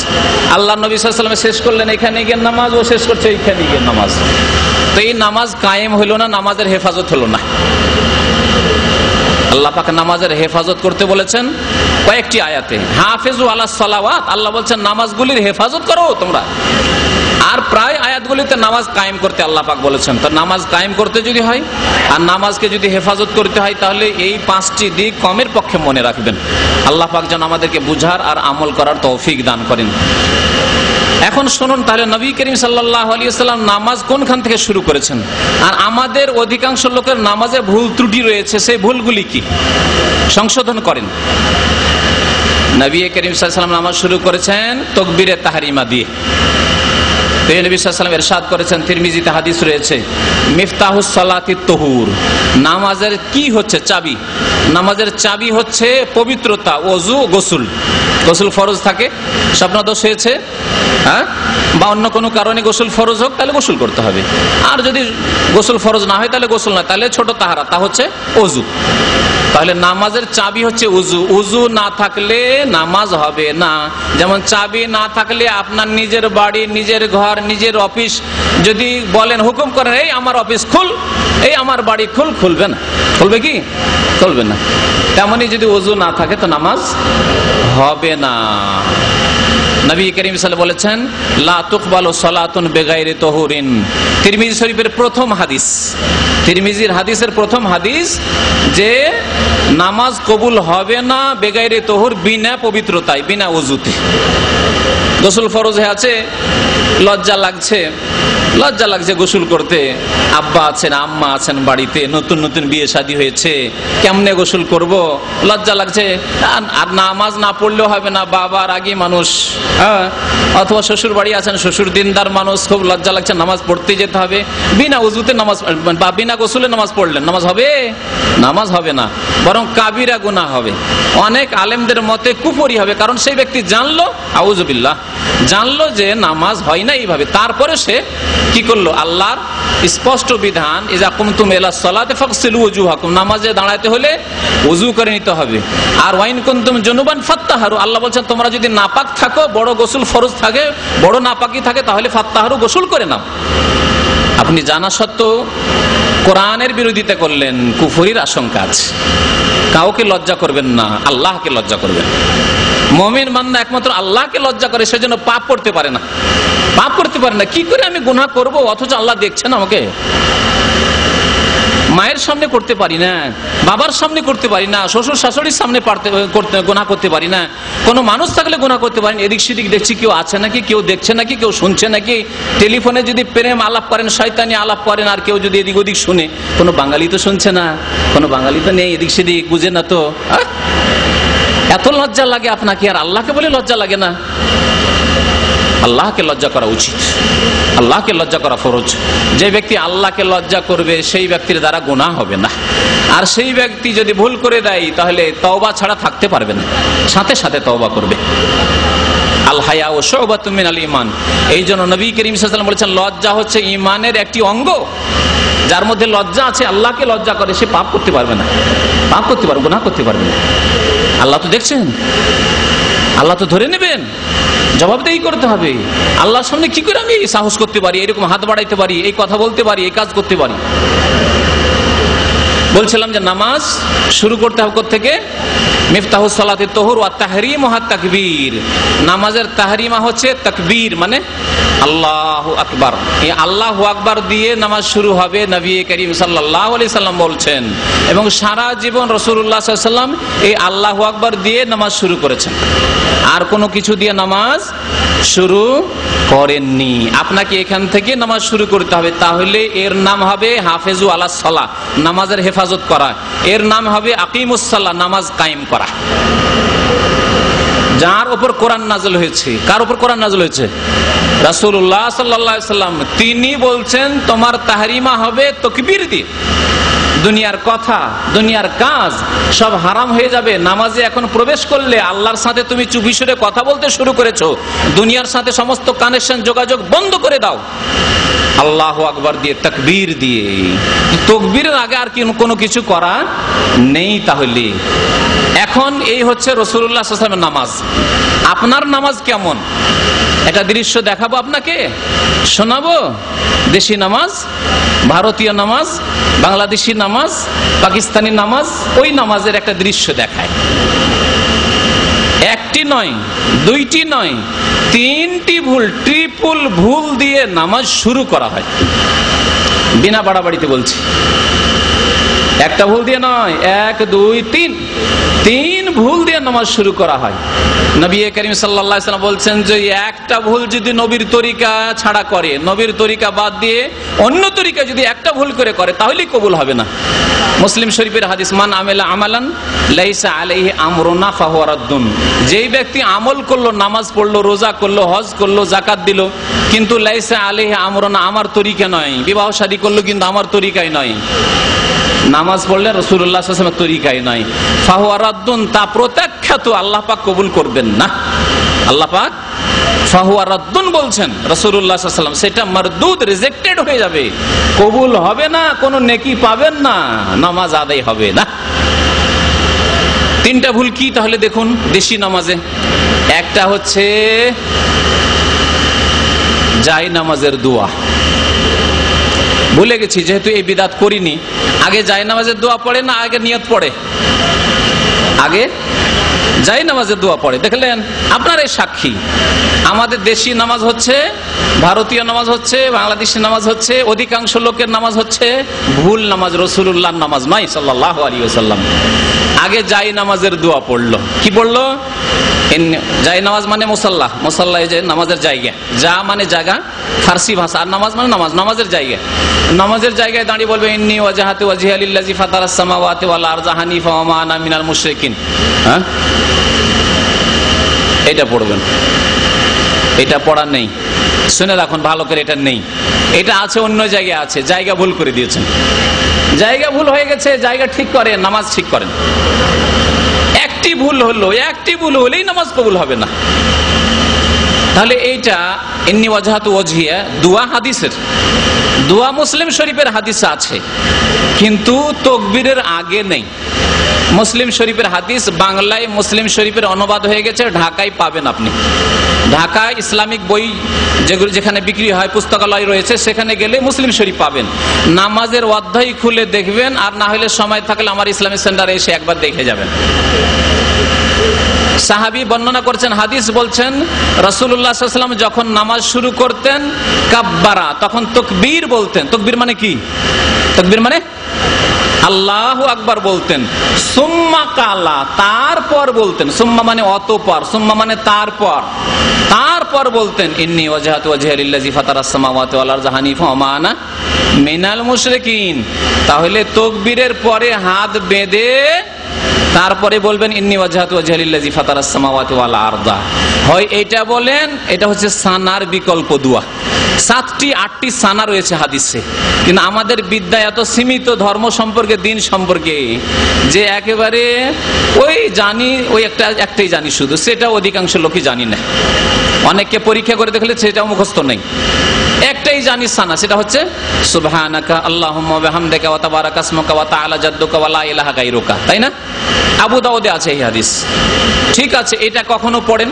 আল্লাহর নবী সাল্লাল্লাহু আলাইহি ওয়াসাল্লাম শেষ করলেন এখানে গিয়ে নামাজ, ও শেষ করছে এইখানে গিয়ে নামাজ। তো এই নামাজ কায়েম হলো না, নামাজের হেফাজত হলো না। আল্লাহ পাক নামাজের হেফাজত করতে বলেছেন কয়েকটি আয়াতে, হাফিজু আলাস সালাওয়াত, আল্লাহ বলছেন নামাজগুলির হেফাজত করো তোমরা। আর প্রায় আয়াতগুলিতে নামাজ কায়েম করতে আল্লাহ পাক বলেছেন। তো নামাজ কায়েম করতে যদি হয় আর নামাজকে যদি হেফাজত করতে হয়, তাহলে এই 5টি দিক কমের পক্ষে মনে রাখবেন। আল্লাহ পাক যেন আমাদেরকে বুঝার আর আমল করার তৌফিক দান করেন। এখন শুনুন তাহলে নবী করিম সাল্লাল্লাহু আলাইহি ওয়াসাল্লাম নামাজ কোনখান থেকে শুরু করেছেন, আর আমাদের অধিকাংশ লোকের নামাজে ভুল ত্রুটি রয়েছে, সেই ভুলগুলি কি সংশোধন করেন। নবী করিম সাল্লাল্লাহু আলাইহি ওয়াসাল্লাম নামাজ শুরু করেছেন তাকবীরে তাহরিমা দিয়ে। নবী সাল্লাল্লাহু আলাইহি ওয়াসাল্লাম ইরশাদ করেছেন, তিরমিজিতে হাদিস রয়েছে, মিফতাহুস সালাতিত তুহুর, নামাজের কি হচ্ছে চাবি, নামাজের চাবি হচ্ছে পবিত্রতা, ওযু, গোসল। গোসল ফরজ থাকে, স্বপ্নদোষ হয়েছে, হ্যাঁ, বা অন্য কোনো কারণে গোসল ফরজ হোক, তাহলে গোসল করতে হবে। আর যদি গোসল ফরজ না হয় তাহলে গোসল নয়, তাহলে ছোট তাহারা, তা হচ্ছে ওযু। তাহলে নামাজের চাবি হচ্ছে উযু। উযু না থাকলে নামাজ হবে না। যেমন চাবি না থাকলে আপনার নিজের বাড়ি, নিজের ঘর, নিজের অফিস যদি বলেন, হুকুম করেন এই আমার অফিস খুল, এই আমার বাড়ি খুল, খুলবে না। খুলবে কি? খুলবে না। তেমনি যদি উযু না থাকে তো নামাজ হবে না। নবী করিম সাল্লাল্লাহু আলাইহি ওয়াসাল্লাম বলেছেন, লা তুকবালু সালাতুন বিগাইরি তুহুরিন। তিরমিজি শরীফের প্রথম হাদিস, তিরমিজির হাদিসের প্রথম হাদিস যে নামাজ কবুল হবে না বেগাইরে তুহুর, বিনা পবিত্রতায়, বিনা ওযুতে। গোসল ফরজ হয়ে আছে, লজ্জা লাগছে গোসল করতে, আব্বা আছেন, আম্মা আছেন বাড়িতে, নতুন নতুন বিয়ে শাদী হয়েছে, কেমনে গোসল করব, লজ্জা লাগছে। আর নামাজ না পড়লেও হবে না, বাবার আগে মানুষ, হ্যাঁ, অথবা শ্বশুর বাড়ি আছেন, শ্বশুর দিনদার মানুষ, খুব লজ্জা লাগছে, নামাজ পড়তে যেতে হবে। বিনা ওযুতে নামাজ বা বিনা গোসলে নামাজ পড়লেন, নামাজ হবে? নামাজ হবে না, বরং কাবিরা গুনাহ হবে। অনেক আলেমদের মতে কুফরি হবে, কারণ সেই ব্যক্তি জানলো, আউযুবিল্লাহ, জানলো যে নামাজ হয় না এইভাবে, তারপরে সে কি করলো, আল্লাহর স্পষ্ট বিধান, ইযা কুমতুম ইলাস সালাতি ফাগসিলু ওযুহাকুম, নামাজে দাঁড়াতে হলে ওযু করে নিতে হবে। আর ওয়াইন কুনতুম জুনুবান ফাত্তাহারু, আল্লাহ বলছেন তোমরা যদি নাপাক থাকো, বড় গোসল ফরজ থাকে, বড় নাপাকি থাকে, তাহলে ফাত্তাহারু, গোসল করে নাও। আপনি জানা সত্ত্বেও কোরআনের বিরোধিতা করলেন, কুফরির আশঙ্কা আছে। কাউকে লজ্জা করবেন না, আল্লাহকে লজ্জা করবেন। মুমিন বান্দা একমাত্র আল্লাহকে লজ্জা করে, সেজন্য পাপ করতে পারে না। পাপ করতে পারে না, কি করে আমি গুনাহ করব অথচ আল্লাহ দেখছেন আমাকে? মায়ের সামনে করতে পারি না, বাবার সামনে করতে পারি না, শ্বশুর শাশুড়ির সামনে গুনাহ করতে পারি না, কোনো মানুষ থাকলে গুনাহ করতে পারি না। এদিক সেদিক দেখছি, কেউ আছে নাকি, কেউ দেখছে নাকি, কেউ শুনছে নাকি। টেলিফোনে যদি প্রেম আলাপ করেন, শয়তানি আলাপ করেন, আর কেউ যদি এদিক ওদিক শুনে, কোনো বাঙালি তো শুনছে না, কোনো বাঙালি তো নেই, এদিক সেদিক বুঝে না তো। এত লজ্জা লাগে আপনাকে, আর আল্লাহকে বলে লজ্জা লাগে না? আল্লাহকে লজ্জা করা উচিত, আল্লাহকে লজ্জা করা ফরজ। যে ব্যক্তি আল্লাহকে লজ্জা করবে সেই ব্যক্তির দ্বারা গুনাহ হবে না। আর সেই ব্যক্তি যদি ভুল করে দেয়, তাহলে তওবা ছাড়া থাকতে পারবে না, সাথে সাথে তওবা করবে। আল হায়া ও শুবাতুম মিনাল ঈমান। এই জন্য নবী করিম সাল্লাল্লাহু আলাইহি ওয়াসাল্লাম বলেছেন, লজ্জা হচ্ছে ঈমানের একটি অঙ্গ। যার মধ্যে লজ্জা আছে, আল্লাহকে লজ্জা করে, সে পাপ করতে পারবে না, পাপ করতে পারবে, গুনাহ করতে পারবে না। আল্লাহ তো দেখছেন, আল্লাহ তো ধরে নেবেন, জবাবদেহি করতে হবে। আল্লাহর সামনে কি করে আমি সাহস করতে পারি, এরকম হাত বাড়াইতে পারি, এই কথা বলতে পারি, এই কাজ করতে পারি? বলছিলাম যে নামাজ শুরু করতে হবে কোত্থেকে? মিফতাহুস সালাতি তুহুর ওয়া তাহরিমুহা তাকবীর। নামাজের তাহরিমা হচ্ছে তাকবীর, মানে আল্লাহু আকবার। এই আল্লাহু আকবার দিয়ে নামাজ শুরু হবে, নবী করিম সাল্লাল্লাহু আলাইহি সাল্লাম বলছেন। এবং সারা জীবন রাসূলুল্লাহ সাল্লাল্লাহু আলাইহি সাল্লাম এই আল্লাহু আকবার দিয়ে নামাজ শুরু করেছেন, আর কোনো কিছু দিয়ে নামাজ শুরু করেননি। আপনাকে এখান থেকে নামাজ শুরু করতে হবে, তাহলে এর নাম হবে হাফেজু আলাস সালাহ, নামাজের হেফাজত করা। এর নাম হবে আকিমুস সালাহ, নামাজ কায়েম করা। যার উপর কোরআন নাযিল হয়েছে, কার উপর কোরআন নাযিল হয়েছে? রাসূলুল্লাহ সাল্লাল্লাহু আলাইহি সাল্লাম। তিনি বলছেন তোমার তাহরিমা হবে তাকবীর দিয়ে। দুনিয়ার কথা, দুনিয়ার কাজ সব হারাম হয়ে যাবে। নামাজে এখন প্রবেশ করলে আল্লাহর সাথে তুমি চুপি সুরে কথা বলতে শুরু করেছো, দুনিয়ার সাথে সমস্ত কানেকশন, যোগাযোগ বন্ধ করে দাও। আল্লাহু আকবার দিয়ে, তাকবীর দিয়ে। তাকবীরের আগে আর কোনো কিছু করা নেই। তাহলে এখন এই হচ্ছে রাসূলুল্লাহ সাল্লাল্লাহু আলাইহি ওয়াসাল্লামের নামাজ। আপনার নামাজ কেমন একটা দৃশ্য দেখাবো, আপনাকে শোনাবো। দেশি নামাজ, ভারতীয় নামাজ, বাংলাদেশি নামাজ, পাকিস্তানি নামাজ, ওই নামাজের একটা দৃশ্য দেখায়। একটি নয়, দুইটি নয়, তিনটি ভুল, ট্রিপল ভুল দিয়ে নামাজ শুরু করা হয়। বিনা বাড়াবাড়িতে বলছি, একটা ভুল দিয়ে নয়, 1 2 3 তিন ভুল দিয়ে নামাজ শুরু করা হয়। নবী করিম সাল্লাল্লাহু আলাইহি ওয়াসাল্লাম বলছেন যে একটা ভুল যদি নবীর তরিকা ছাড়া করে, নবীর তরিকা বাদ দিয়ে অন্য তরিকা যদি একটা ভুল করে তাহলেই কবুল হবে না। মুসলিম শরীফের হাদিস, মান আমিলা আমালান লাইসা আলাইহি আমরুনা ফাহুয়া রাদ্দুন। যেই ব্যক্তি আমল করলো, নামাজ পড়লো, রোজা করলো, হজ করলো, যাকাত দিল, কিন্তু লাইসা আলাইহি আমরুনা, আমার তরিকা নয়, বিবাহ শাদী করলো কিন্তু আমার তরিকায় নয়, নামাজ পড়লে রাসূলুল্লাহ সাল্লাল্লাহু আলাইহি ওয়াসাল্লামের তরিকায় নয়, ফাহুয়া রাদ্দুন, তা প্রত্যাখ্যাত, আল্লাহ পাক কবুল করবেন না। আল্লাহ পাক ফাহুয়া রাদ্দুন বলছেন রাসূলুল্লাহ সাল্লাল্লাহু আলাইহি ওয়াসাল্লাম, সেটা মারদুদ, রিজেক্টেড হয়ে যাবে, কবুল হবে না, কোনো নেকি পাবেন না, নামাজ আদায় হবে না। তিনটা ভুল কি তাহলে দেখুন দেশি নামাজে। একটা হচ্ছে জায় নামাজের দোয়া। ভুলে গেছি, যেহেতু এই বিদাত করিনি। আগে জায় নামাজের দোয়া পড়ে না আগে নিয়ত পড়ে? আগে জায় নামাজের দোয়া পড়ে। দেখলেন, আপনার এই সাক্ষী। আমাদের দেশি নামাজ হচ্ছে, ভারতীয় নামাজ হচ্ছে, বাংলাদেশি নামাজ হচ্ছে, অধিকাংশ লোকের নামাজ হচ্ছে ভুল নামাজ, রাসূলুল্লাহর নামাজ নয় সাল্লাল্লাহু আলাইহি ওয়াসাল্লাম। আগে জায় নামাজের দোয়া পড়লো। কি পড়লো? জায় নামাজ মানে মুসাল্লা, মুসাল্লা যে নামাজের জায়গা, যা মানে জায়গা ফার্সি ভাষা, আর নামাজ মানে নামাজ, নামাজের জায়গা। নামাজের জায়গায় দাঁড়িয়ে বলবে ইন্নী ওয়াজহাতু ওয়াজহিয়া লিল্লাযী ফাতারাস সামাওয়াতি ওয়াল আরযা হানিফা ওয়া মা আনা মিনাল মুশরিকিন। হ্যাঁ, এটা পড়বেন। এটা পড়া নেই, শুনে রাখুন ভালো করে, এটা নেই। এটা আছে অন্য জায়গায় আছে, জায়গা ভুল করে দিয়েছেন। জায়গা ভুল হয়ে গেছে, জায়গা ঠিক করেন, নামাজ ঠিক করেন। একটি ভুল হলো, একটি ভুল হলেই নামাজ কবুল হবে না। তাহলে এইটা ইন্নী ওয়াজহাতু ওয়াজহিয়া দোয়া, হাদিসের দোয়া, মুসলিম শরীফের হাদিসে আছে, কিন্তু তাকবীরের আগে নেই। মুসলিম শরীফের হাদিস বাংলায় মুসলিম শরীফের অনুবাদ হয়ে গেছে, ঢাকায় পাবেন আপনি। ঢাকায় ইসলামিক বই যেগুলো যেখানে বিক্রি হয়, পুস্তকালয় রয়েছে, সেখানে গেলে মুসলিম শরীফ পাবেন। নামাজের অধ্যায় খুলে দেখবেন, আর না হলে সময় থাকলে আমার ইসলামিক সেন্টারে এসে একবার দেখে যাবেন। সাহাবী বর্ণনা করছেন, হাদিস বলছেন রাসূলুল্লাহ সাল্লাল্লাহু আলাইহি ওয়াসাল্লাম যখন নামাজ শুরু করতেন কাব্বারা, তখন তাকবীর বলতেন। তাকবীর মানে কি? তাকবীর মানে আল্লাহু আকবার বলতেন। সুম্মা কালা, তারপর বলতেন। সুম্মা মানে অতঃপর, সুম্মা মানে তারপর বলতেন ইন্নী ওয়াজহাতু ওয়াজহিয়া লিল্লাযী ফাতারাস সামাওয়াতি ওয়াল আরযা হানিফা ওয়া মা আনা মিনাল মুশরিকিন। তাহলে তাকবীরের পরে হাত বেঁধে তারপরে বলবেন ইন্নী ওয়াজহাতু ওয়াজহিয়া লিল্লাযী ফাতারাস সামাওয়াতি ওয়াল আরযা। হয় এটা বলেন, এটা হচ্ছে সানার বিকল্প দোয়া। 7টি 8টি সানা রয়েছে হাদিসে, কিন্তু আমাদের বিদ্যা এত সীমিত ধর্ম সম্পর্কে, দিন সম্পর্কে, যে একেবারে ওই জানি, ওই একটাই জানি শুধু, সেটা অধিকাংশ লোকই জানি না। অনেককে পরীক্ষা করে দেখলে সেটাও মুখস্থ নেই। একটাই জানি সানা, সেটা হচ্ছে সুবহানাকা আল্লাহুম্মা ওয়া বিহামদিকা ওয়া তাবারাকা ইসমুকা ওয়া তাআলা জাদ্দুকা ওয়া লা ইলাহা গায়রুকা, তাই না? আবু দাউদে আছে এই হাদিস। ঠিক আছে, এটা কখনো পড়েন।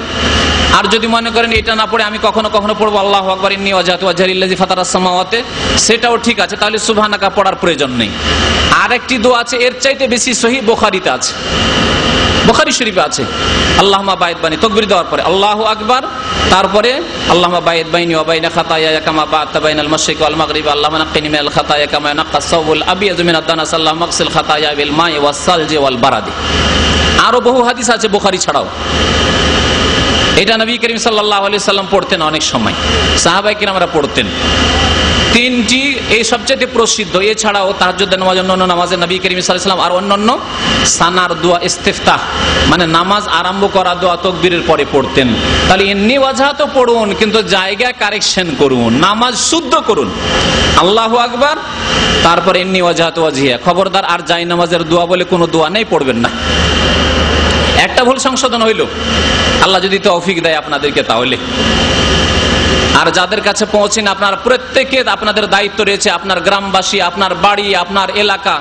আর যদি মনে করেন এটা না পড়ে আমি কখনো কখনো পড়বো আল্লাহু আকবার ইন্নী ওয়াজহাতু ওয়াজহিয়া লিল্লাযী ফাতারাস সামাওয়াতি, সেটাও ঠিক আছে, তাহলে সুবহানাকা পড়ার প্রয়োজন নেই। আরেকটি দোয়া আছে, এর চাইতে বেশি সহিহ বুখারীতে আছে, বুখারী শরীফে আছে। আল্লাহুম্মা বাইদ বাইনি, তাকবীর দেওয়ার পরে আল্লাহু আকবার, তারপরে আল্লাহুম্মা বাইদ বাইনি ওয়া বাইনা খাতায়ায়া কামা বা'আতা বাইনাল মাশরিকি ওয়াল মাগরিবি, আল্লাহুম্মা নাক্কিনি মিনাল খাতায়া কামা ইয়ানাক্কাস সাওবুল আবিয়াযু মিনাদ দানাস, আল্লাহুম্মা আগসিল খাতায়া বিল মা'i ওয়াস সালজি ওয়াল বারাদি। আরো বহু হাদিস আছে বুখারী ছাড়াও। এটা নবী করিম সাল্লাল্লাহু আলাইহি সাল্লাম পড়তেন, অনেক সময় সাহাবায়ে কিরামরা পড়তেন। তিনটি এই সবচেয়ে প্রসিদ্ধ। এছাড়াও তাহাজ্জুদের নামাজ, অন্যান্য নামাজে নবী করিম সাল্লাল্লাহু আলাইহি সাল্লাম আর অন্যান্য সানার দোয়া, ইস্তিফতাহ মানে নামাজ আরম্ভ করা দোয়া তাকবীরের পরে পড়তেন। তাহলে ইন্নী ওয়াজহাতু পড়ুন, কিন্তু জায়গা কারেকশন করুন, নামাজ শুদ্ধ করুন। আল্লাহু আকবার, তারপর ইন্নী ওয়াজহাতু ওয়াজহিয়া। খবরদার আর জায় নামাজের দোয়া বলে কোনো দোয়া নেই, পড়বেন না। একটা ভুল সংশোধন হইল, আল্লাহ যদি তৌফিক দেয় আপনাদেরকে, তাহলে আর যাদের কাছে পৌঁছেন আপনার প্রত্যেকে আপনাদের দায়িত্ব রয়েছে আপনার গ্রামবাসী, আপনার বাড়ি, আপনার এলাকা,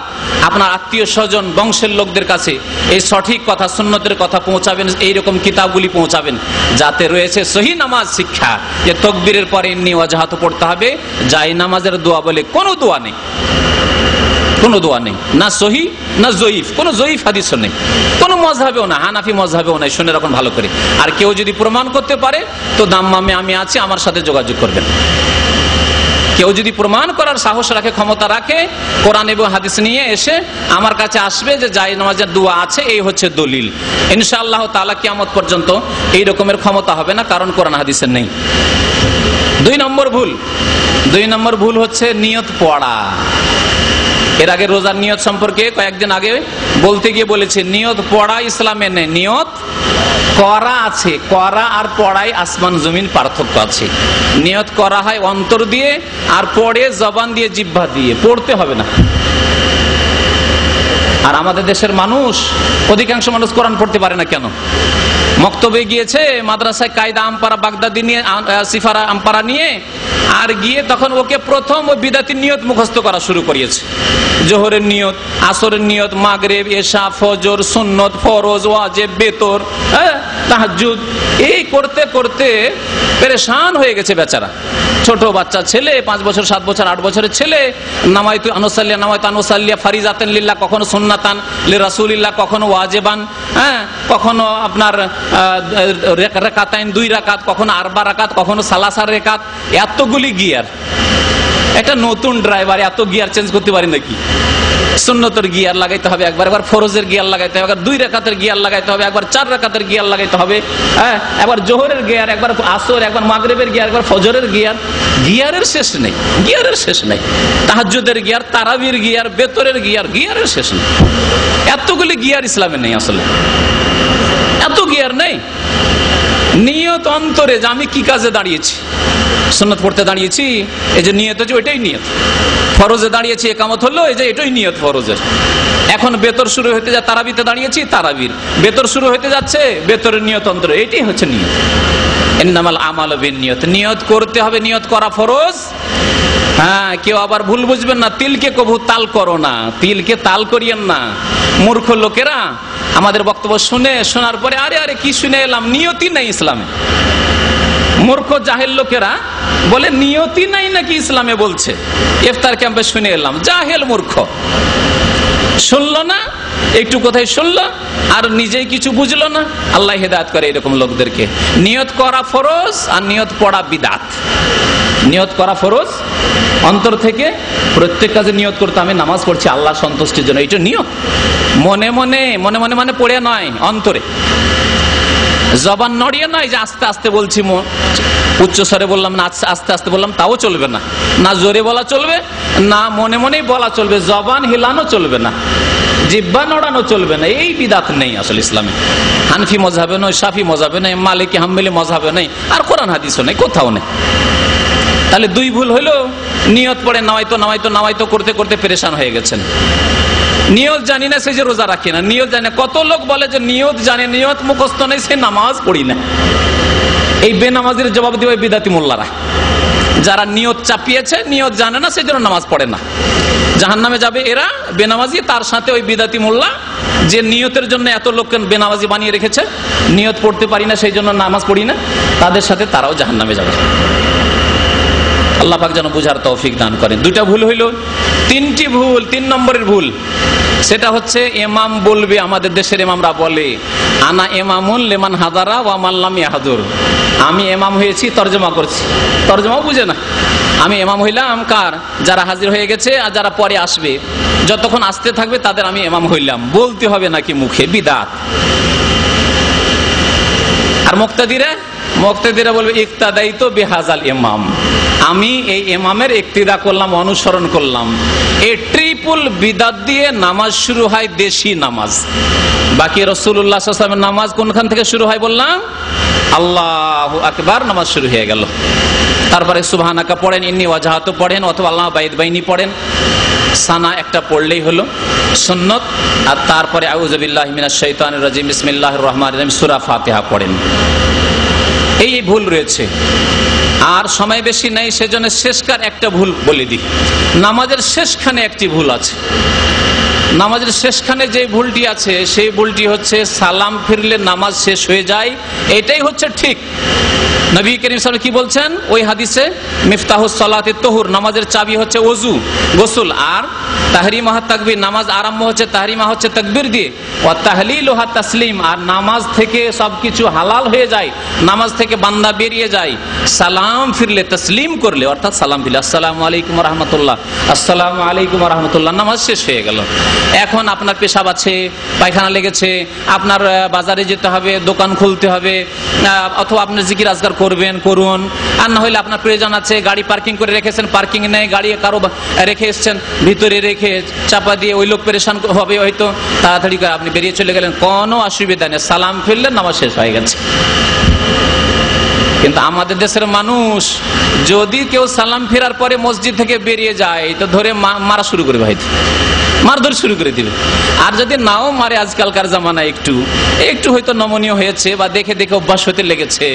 আপনার আত্মীয় স্বজন, বংশের লোকদের কাছে এই সঠিক কথা, সুন্নতের কথা পৌঁছাবেন। এইরকম কিতাবগুলি পৌঁছাবেন যাতে রয়েছে সহি নামাজ শিক্ষা, যে তাকবীরের পরে ইন্নী ওয়াজহাতু পড়তে হবে, যাই নামাজের দোয়া বলে কোনো দোয়া নেই, কোনো দোয়া নেই, না সহি না জয়ীফ, কোনো জয়ীফ হাদিসও নেই, কোনো মজহাবেও না, হানাফি মজহাবেও নাই। শুনে রাখুন ভালো করে। আর কেউ যদি প্রমাণ করতে পারে তো দাম্মামে আমি আছি, আমার সাথে যোগাযোগ করবেন। কেউ যদি প্রমাণ করার সাহস রাখে, ক্ষমতা রাখে, কোরআন এবং হাদিস নিয়ে এসে আমার কাছে আসবে যে জায়েজ নামাজের দোয়া আছে, এই হচ্ছে দলিল। ইনশাআল্লাহ তাআলা কিয়ামত পর্যন্ত এই রকমের ক্ষমতা হবে না, কারণ কোরআন হাদিসের নেই। দুই নম্বর ভুল হচ্ছে নিয়ত পড়া। এর আগে রোজার নিয়ত সম্পর্কে কয়েকদিন আগে বলতে গিয়ে বলেছে, নিয়ত পড়া ইসলামে নেই, নিয়ত করা আছে। করা আর পড়ায় আসমান জমিন পার্থক্য আছে। নিয়ত করা হয় অন্তর দিয়ে, আর পড়ে জবান দিয়ে, জিহ্বা দিয়ে। পড়তে হবে না। আর আমাদের দেশের মানুষ, অধিকাংশ মানুষ কোরআন পড়তে পারে না কেন? মক্তবে গিয়েছে, মাদ্রাসায় কায়দা আমপারা বাগদাদি নিয়ে, সিফারা আমপারা নিয়ে, আর গিয়ে তখন ওকে প্রথম ওই বিদাতি নিয়ত মুখস্থ করা শুরু করিয়েছে। জোহরের নিয়ত, আসরের নিয়ত, মাগরিব, এশা, ফজর, সুন্নত, ফরজ, ওয়াজিব, বেতর, তাহাজ্জুদ, এই করতে করতে পেরেশান হয়ে গেছে বেচারা। ছোট বাচ্চা ছেলে, 5 বছর, 7 বছর, 8 বছরের ছেলে, নামাইতু আনুসাল্লিয়া ফারিজাতান লিল্লাহ, কখনো সুন্নাতান লিরাসূলিল্লাহ, কখনো ওয়াজিবান, কখনো আপনার রাকাতাইন 2 রাকাত, কখনো 4 রাকাত, কখনো সালাসা রাকাত। এতগুলি গিয়ার, একটা নতুন ড্রাইভার এত গিয়ার চেঞ্জ করতে পারি নাকি? সুন্নতের গিয়ার লাগাইতে হবে একবার, একবার ফরজের গিয়ার লাগাইতে হবে, একবার 2 রাকাতের গিয়ার লাগাইতে হবে, একবার 4 রাকাতের গিয়ার লাগাইতে হবে, একবার জোহরের গিয়ার, একবার আসর, একবার মাগরিবের গিয়ার, একবার ফজরের গিয়ার। গিয়ারের শেষ নেই, গিয়ারের শেষ নেই। তাহাজ্জুদের গিয়ার, তারাবির গিয়ার, বেতরের গিয়ার, গিয়ারের শেষ নেই। এতগুলি গিয়ার ইসলামে নেই, আসলে এত গিয়ার নেই। নিয়ত অন্তরে, যে আমি কি কাজে দাঁড়িয়েছি, সুন্নত পড়তে দাঁড়িয়েছি, এই যে নিয়ত হচ্ছে ওইটাই নিয়ত। ফরজে দাঁড়িয়েছি, একামত হলো, এই যে এটাই নিয়ত ফরজের। এখন বেতর শুরু হতে যায়, তারাবিতে দাঁড়িয়েছি, তারাবির বেতর শুরু হতে যাচ্ছে, বেতরের নিয়ত অন্তরে, এটাই হচ্ছে নিয়ত। ইন্নামাল আমালু বিন্নিয়াত, নিয়ত করতে হবে, নিয়ত করা ফরজ। হ্যাঁ, কেউ আবার ভুল বুঝবেন না, তিলকে কবু তাল করো না, তিলকে তাল করিয়েন না। মূর্খ লোকেরা আমাদের বক্তব্য শোনার পরে আরে কি শুনে এলাম, নিয়তই নেই ইসলামে। মূর্খ জাহেল লোকেরা বলে নিয়তই নাই নাকি ইসলামে, বলছে ইফতার ক্যাম্পে শুনে এলাম। জাহেল মূর্খ, শুনলো না, একটু কোথায় শুনলো আর নিজেই কিছু বুঝলো না। আল্লাহ হেদায়েত করে এরকম লোকদেরকে। নিয়ত করা ফরজ আর নিয়ত পড়া বিদআত। নিয়ত করা ফরজ, অন্তর থেকে প্রত্যেক কাজে নিয়ত করতে, আমি নামাজ পড়ছি আল্লাহ সন্তুষ্টির জন্য, এটা নিয়ত। মনে মনে মানে পড়ে নয়, অন্তরে। জবান নড়িয়ে নয়, যে আস্তে আস্তে বলছি, উচ্চ স্বরে বললাম না, আস্তে আস্তে বললাম, তাও চলবে না। না জোরে বলা চলবে, না মনে মনেই বলা চলবে। জবান হিলানো চলবে না, জিহ্বা নড়ানো চলবে না। এই বিদআত নেই আসলে ইসলামে। হানফি মযহাবে নয়, শাফি মযহাবে নয়, মালিকি হাম্বলি মযহাবে নয়, আর কোরআন হাদিসও নেই, কোথাও নেই। তাহলে 2 ভুল হইলো। নিয়ত পড়ে নামাইতো করতে করতে পেরেশান হয়ে গেছেন। নিয়ত জানি না, সে যে রোজা রাখি না। নিয়ত জানে, কত লোক বলে যে নিয়ত জানে, নিয়ত মুখস্থ নেই, সে নামাজ পড়ি না। এই বেনামাজির জবাব দিবে বিদাতি মোল্লারা, যারা নিয়ত চাপিয়েছে, নিয়ত জানে না, সেজন্য নামাজ পড়ে না। জাহান্নামে যাবে এরা, বেনামাজি, তার সাথে ওই বিদাতি মোল্লা যে নিয়তের জন্য এত লোককে বেনামাজি বানিয়ে রেখেছে। নিয়ত পড়তে পারি না, সেই জন্য নামাজ পড়ি না, তাদের সাথে তারাও জাহান্নামে যাবে। আল্লাহ পাক যেন বুঝার তৌফিক দান করেন। 2টা ভুল হইল। 3টি ভুল, 3 নম্বরের ভুল, সেটা হচ্ছে ইমাম বলবে, আমাদের দেশের ইমামরা বলে, আনা ইমামুন লিমান হাদারা ওয়া মান লাম ইয়াহদুর। আমি ইমাম হয়েছি, তরজমা করছি, তরজমাও বুঝে না। আমি ইমাম হইলাম কার? যারা হাজির হয়ে গেছে আর যারা পরে আসবে, যতক্ষণ আসতে থাকবে তাদের আমি ইমাম হইলাম। বলতে হবে নাকি মুখে? বিদআত। আর মুক্তাদিরা বলবে ইক্তাদাইতু বিহাজাল ইমাম, আমি এই ইমামের ইক্তিদা করলাম, অনুসরণ করলাম। এই ট্রিপল বিদআত দিয়ে নামাজ শুরু হয়, দেশি নামাজ। বাকি রাসূলুল্লাহ সাল্লাল্লাহু আলাইহি ওয়াসাল্লামের নামাজ কোনখান থেকে শুরু হয় বললাম? আল্লাহু আকবার, নামাজ শুরু হয়ে গেল। তারপরে সুবহানাকা পড়েন, ইন্নী ওয়াজহাতু পড়েন, অথবা আল্লাহ বাইদ বাইনি পড়েন। সানা একটা পড়লেই হলো সুন্নত। আর তারপরে আউযু বিল্লাহি মিনাশ শাইতানির রাজিম, বিসমিল্লাহির রহমানির রহিম, সূরা ফাতিহা পড়েন। এই ভুল রয়েছে। আর সময় বেশি নেই, সেজন্য শেষকার একটা ভুল বলে দিই। নামাজের শেষখানে একটি ভুল আছে। নামাজের শেষখানে যে ভুলটি আছে সেই ভুলটি হচ্ছে সালাম ফিরলে নামাজ শেষ হয়ে যায়। এটাই হচ্ছে ঠিক। নবী করিম সাল্লাল্লাহু আলাইহি ওয়াসাল্লাম কি বলছেন ওই হাদিসে, মিফতাহুস সালাতি তুহুর, নামাজের চাবি হচ্ছে ওযু, গোসল, আর তাহরিমাহ তাকবীর, নামাজ আরম্ভ হচ্ছে তাহরিমা হচ্ছে তাকবীর দিয়ে, ওয়া তাহলিলুহা তাসলিম, আর নামাজ থেকে সবকিছু হালাল হয়ে যায়, নামাজ থেকে বান্দা বেরিয়ে যায় সালাম ফিরলে, তাসলিম করলে, অর্থাৎ সালাম ফিরলে আসসালামু আলাইকুম ওয়া রাহমাতুল্লাহ, আসসালামু আলাইকুম ওয়া রাহমাতুল্লাহ, নামাজ শেষ হয়ে গেল। এখন আপনার পেশাব আছে, পায়খানা লেগেছে, আপনার বাজারে যেতে হবে, দোকান খুলতে হবে, অথবা আপনার জিকির আজকার করবেন, করুন। আর না হলে আপনার প্রয়োজন আছে, গাড়ি পার্কিং করে রেখেছেন, পার্কিং নেই, গাড়ি কারো রেখে এসছেন, ভিতরে রেখে চাপা দিয়ে ওই লোক পেরেশান হবে, হয়তো তাড়াতাড়ি করে আপনি বেরিয়ে চলে গেলেন, কোনো অসুবিধা নেই, সালাম ফিরলেন, নামাজ শেষ হয়ে গেছে। কিন্তু আমাদের দেশের মানুষ যদি কেউ সালাম ফেরার পরে মসজিদ থেকে বেরিয়ে যায় তো ধরে মারা শুরু করবে, হয়তো মারধর শুরু করে দিবে। আর যদি নাও মারে, আজকালকার জামানায় একটু একটু হয়তো নমনীয় হয়েছে বা দেখে দেখে অভ্যাস হতে লেগেছে,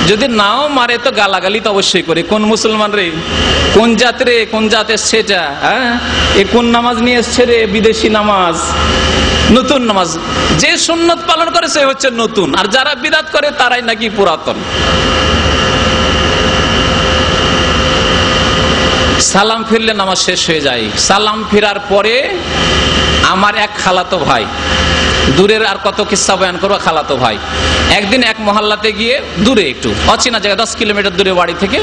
যদি নাও মারে তো গালাগালি তো অবশ্যই করে, কোন মুসলমান রে, কোন জাত রে, কোন জাত এসছে এটা, হ্যাঁ এ কোন নামাজ নিয়ে এসছে রে, বিদেশি নামাজ, নতুন নামাজ। যে সুন্নত পালন করে সে হচ্ছে নতুন, আর যারা বিদআত করে তারাই নাকি পুরাতন। সালাম ফিরলে নামাজ শেষ হয়ে যায়। সালাম ফিরার পরে আমার এক খালাতো ভাই, দূরের আর কত কিস্সা বয়ান করবো, খালাতো ভাই একদিন এক মহল্লাতে গিয়ে, দূরে একটু অচেনা জায়গা, 10 কিলোমিটার দূরে বাড়ি থেকে,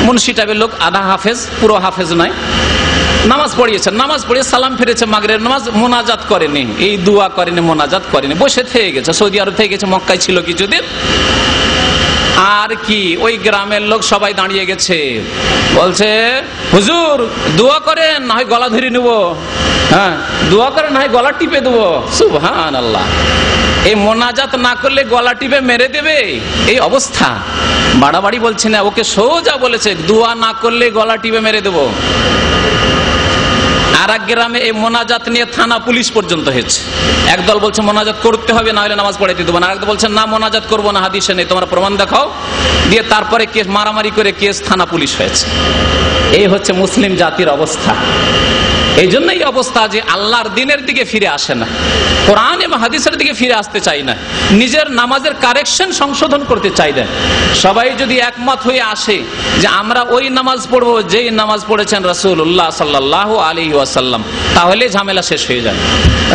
মুন্সি টাইপের লোক, আধা হাফেজ, পুরো হাফেজ নয়, নামাজ পড়িয়েছেন, নামাজ পড়িয়ে সালাম ফিরেছে, মাগরিবের নামাজ, মোনাজাত করেনি, এই দোয়া করেনি, মোনাজাত করেনি, বসে থেকে গেছে, সৌদি আরব থেকে গেছে, মক্কায় ছিল কিছুদিন। আর কি ওই গ্রামের লোক সবাই দাঁড়িয়ে গেছে, বলছে হুজুর দোয়া করেন, না হয় গলা ধরে নেবো, হ্যাঁ দোয়া করেন, না হয় গলা টিপে দেবো। সুবহানাল্লাহ, এই মোনাজাত না করলে গলা টিপে মেরে দেবে, এই অবস্থা। বাড়াবাড়ি বলছে না, ওকে সোজা বলেছে দোয়া না করলে গলা টিপে মেরে দেবো। আর এক গ্রামে এই মোনাজাত নিয়ে থানা পুলিশ পর্যন্ত হয়েছে। একদল বলছে মোনাজাত করতে হবে, না হলে নামাজ পড়াইতে দেবো না, আরেকদল বলছে না মোনাজাত করবো না, হাদিসে নেই, তোমার প্রমাণ দেখাও। দিয়ে তারপরে কেস মারামারি করে কেস থানা পুলিশ হয়েছে। এই হচ্ছে মুসলিম জাতির অবস্থা। এই জন্যই অবস্থা যে আল্লাহর দিনের দিকে ফিরে আসে না, কোরআন এবং হাদিসের দিকে ফিরে আসতে চাই না, নিজের নামাজের কারেকশন সংশোধন করতে চাই না। সবাই যদি একমত হয়ে আসে যে আমরা ওই নামাজ পড়বো যেই নামাজ পড়েছেন রাসূলুল্লাহ সাল্লাল্লাহু আলাইহি ওয়াসাল্লাম, তাহলে ঝামেলা শেষ হয়ে যায়।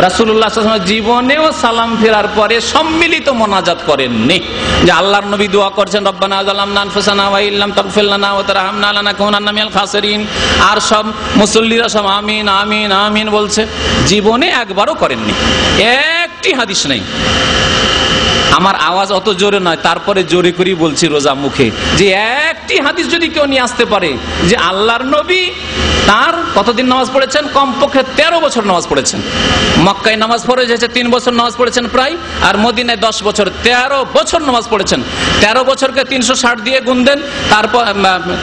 রাসূলুল্লাহ সাল্লাল্লাহু আলাইহি ওয়াসাল্লাম জীবনেও সালাম ফেরার পরে সম্মিলিত মোনাজাত করেননি, যে আল্লাহর নবী দোয়া করছেন রব্বানা যালামনা আনফুসানা ওয়া ইল্লাম তাগফির লানা ওয়া তারহামনা লানাকুনান্না মিনাল খাসিরিন, আর সব মুসল্লিরা সব আমিন আমিন আমিন বলছে, জীবনে একবারও করেননি, একটি হাদিস নেই। আমার আওয়াজ অত জোরে নয়, তারপরে জোরে করেই বলছি রোজা মুখে, যে একটি হাদিস যদি কেউ নিয়ে আসতে পারে যে আল্লাহর নবী তার কতদিন নামাজ পড়েছেন, কমপক্ষে 13 বছর নামাজ পড়েছেন, মক্কায় নামাজ পড়ে যেছে 3 বছর নামাজ পড়েছেন প্রায়, আর মদিনায় 10 বছর, 13 বছর নামাজ পড়েছেন। 13 বছরকে 360 দিয়ে গুণ দেন,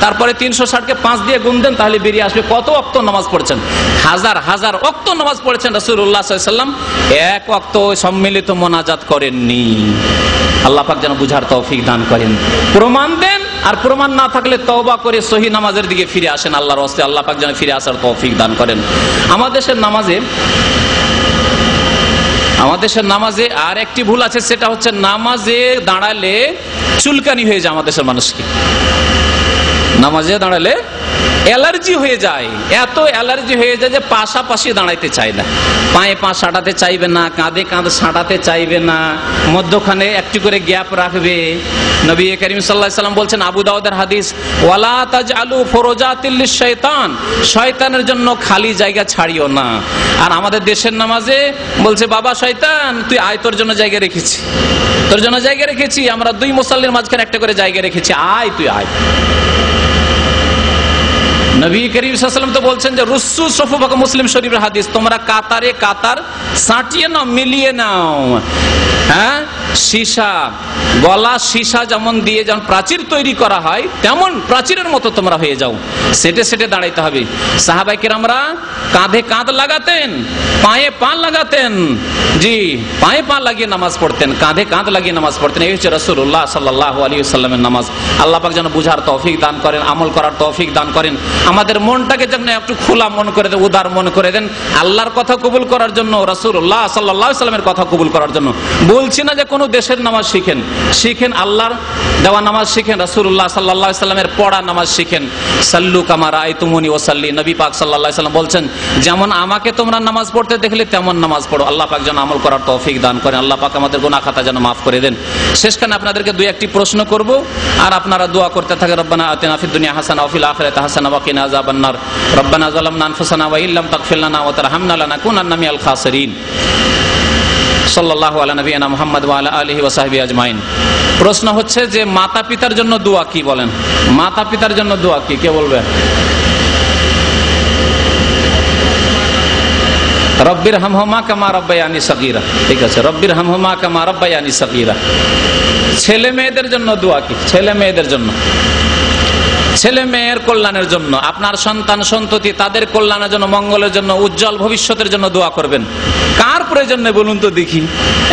তারপরে 360কে 5 দিয়ে গুণ দেন, তাহলে বেরিয়ে আসবে কত ওয়াক্ত নামাজ পড়েছেন। হাজার হাজার ওয়াক্ত নামাজ পড়েছেন রাসূলুল্লাহ সাল্লাল্লাহু আলাইহি ওয়াসাল্লাম, এক ওয়াক্ত সম্মিলিত মোনাজাত করেননি। আল্লাহ পাক যেন বুঝার তৌফিক দান করেন, প্রমাণ দেন, আর প্রমাণ না থাকলে তওবা করে সহি নামাজের দিকে ফিরে আসেন। আল্লাহর ওয়াস্তে আল্লাহ পাক যেন ফিরে আসার তৌফিক দান করেন। আমাদের দেশের নামাজে আর একটি ভুল আছে, সেটা হচ্ছে নামাজে দাঁড়ালে চুলকানি হয়ে যায় আমাদের দেশের মানুষকে। নামাজে দাঁড়ালে অ্যালার্জি হয়ে যায়, এত অ্যালার্জি হয়ে যায় যে পাশাপাশি দাঁড়াইতে চায় না, পায়ে পা সাঁটাতে চাইবে না, কাঁধে কাঁধ সাঁটাতে চাইবে না, মধ্যখানে একটু করে গ্যাপ রাখবে। নবী করিম সাল্লাল্লাহু আলাইহি ওয়াসাল্লাম বলছেন, আবু দাউদের হাদিস, ওয়ালা তাজআলু ফুরুজাতিল লিশ-শাইতান, শয়তানের জন্য খালি জায়গা ছাড়িও না। আর আমাদের দেশের নামাজে বলছে, বাবা শয়তান তুই আয়, তোর জন্য জায়গা রেখেছি, তোর জন্য জায়গা রেখেছি, আমরা 2 মুসাল্লির মাঝখানে একটা করে জায়গা রেখেছি, আয় তুই আয়। নবী করিম সাল্লাল্লাহু আলাইহি ওয়াসাল্লাম তো বলছেন যে রুসু সুফুফাক, মুসলিম শরীফের হাদিস, তোমরা কাতারে কাতার সাঁটিয়ে নাও, মিলিয়ে নাও, হ্যাঁ সীসা, গলা সীসা যেমন দিয়ে যেমন প্রাচীর তৈরি করা হয়, তেমন প্রাচীরের মতো তোমরা হয়ে যাও। সেটে সেটে দাঁড়াইতে হবে। সাহাবায়ে কেরামরা কাঁধে কাঁধ লাগাতেন, পায়ে পা লাগাতেন, জি পায়ে পা লাগিয়ে নামাজ পড়তেন, কাঁধে কাঁধ লাগিয়ে নামাজ পড়তেন। এই হচ্ছে রাসূলুল্লাহ সাল্লাল্লাহু আলাইহি ওয়াসাল্লামের নামাজ। আল্লাহ পাক যেন বুঝার তৌফিক দান করেন, আমল করার তৌফিক দান করেন, আমাদের মনটাকে যেন একটু খোলা মন করে দেন, উদার মন করে দেন, আল্লাহর কথা কবুল করার জন্য, রাসূলুল্লাহ সাল্লাল্লাহু আলাইহি ওয়াসাল্লামের কথা কবুল করার জন্য। বলছি না যে কোনো দেশের নামাজ শিখেন, শিখেন আল্লাহর দেওয়া নামাজ শিখেন, রাসূলুল্লাহ সাল্লাল্লাহু আলাইহি ওয়াসাল্লামের পড়া নামাজ শিখেন। সাল্লু কামা রাআইতুমুনি ওয়াসাল্লি, নবী পাক সাল্লাল্লাহু আলাইহি ওয়াসাল্লাম বলছেন, যেমন আমাকে তোমরা নামাজ পড়তে দেখলে তেমন নামাজ পড়ো। আল্লাহ পাক যেন আমল করার তৌফিক দান করেন, আল্লাহ পাক আমাদের গুনাহ খাতা যেন মাফ করে দেন। শেষখানে আপনাদেরকে দুই একটি প্রশ্ন করব, আর আপনারা দোয়া করতে থাকেন। রব্বানা আতিনা ফিদ দুনিয়া হাসানা ওয়া ফিল আখিরাতি হাসানা ওয়া কিনা আযাবান নার। রব্বানা যালামনা আনফুসানা ওয়া ইল্লাম তাগফির লানা ওয়া তারহামনা লানাকুনান্না মিনাল খাসিরিন। সাল্লাল্লাহু আলা নবিয়িনা মুহাম্মদ ওয়া আলা আলিহি ওয়া সাহবিহি আজমাইন। প্রশ্ন হচ্ছে যে মাতা পিতার জন্য দোয়া কি, বলেন মাতা পিতার জন্য দোয়া কি, কে বলবে? রব্বির হামহুমা কামা রাব্বায়ানি সাগীরা। ঠিক আছে, রব্বির হামহুমা কামা রাব্বায়ানি সাগীরা। ছেলে মেয়েদের জন্য দোয়া কি? ছেলে মেয়েদের জন্য, ছেলে মেয়ের কল্যাণের জন্য, আপনার সন্তান সন্ততি তাদের কল্যাণের জন্য, মঙ্গলের জন্য, উজ্জ্বল ভবিষ্যতের জন্য দোয়া করবেন। কার প্রয়োজন নেই বলুন তো দেখি?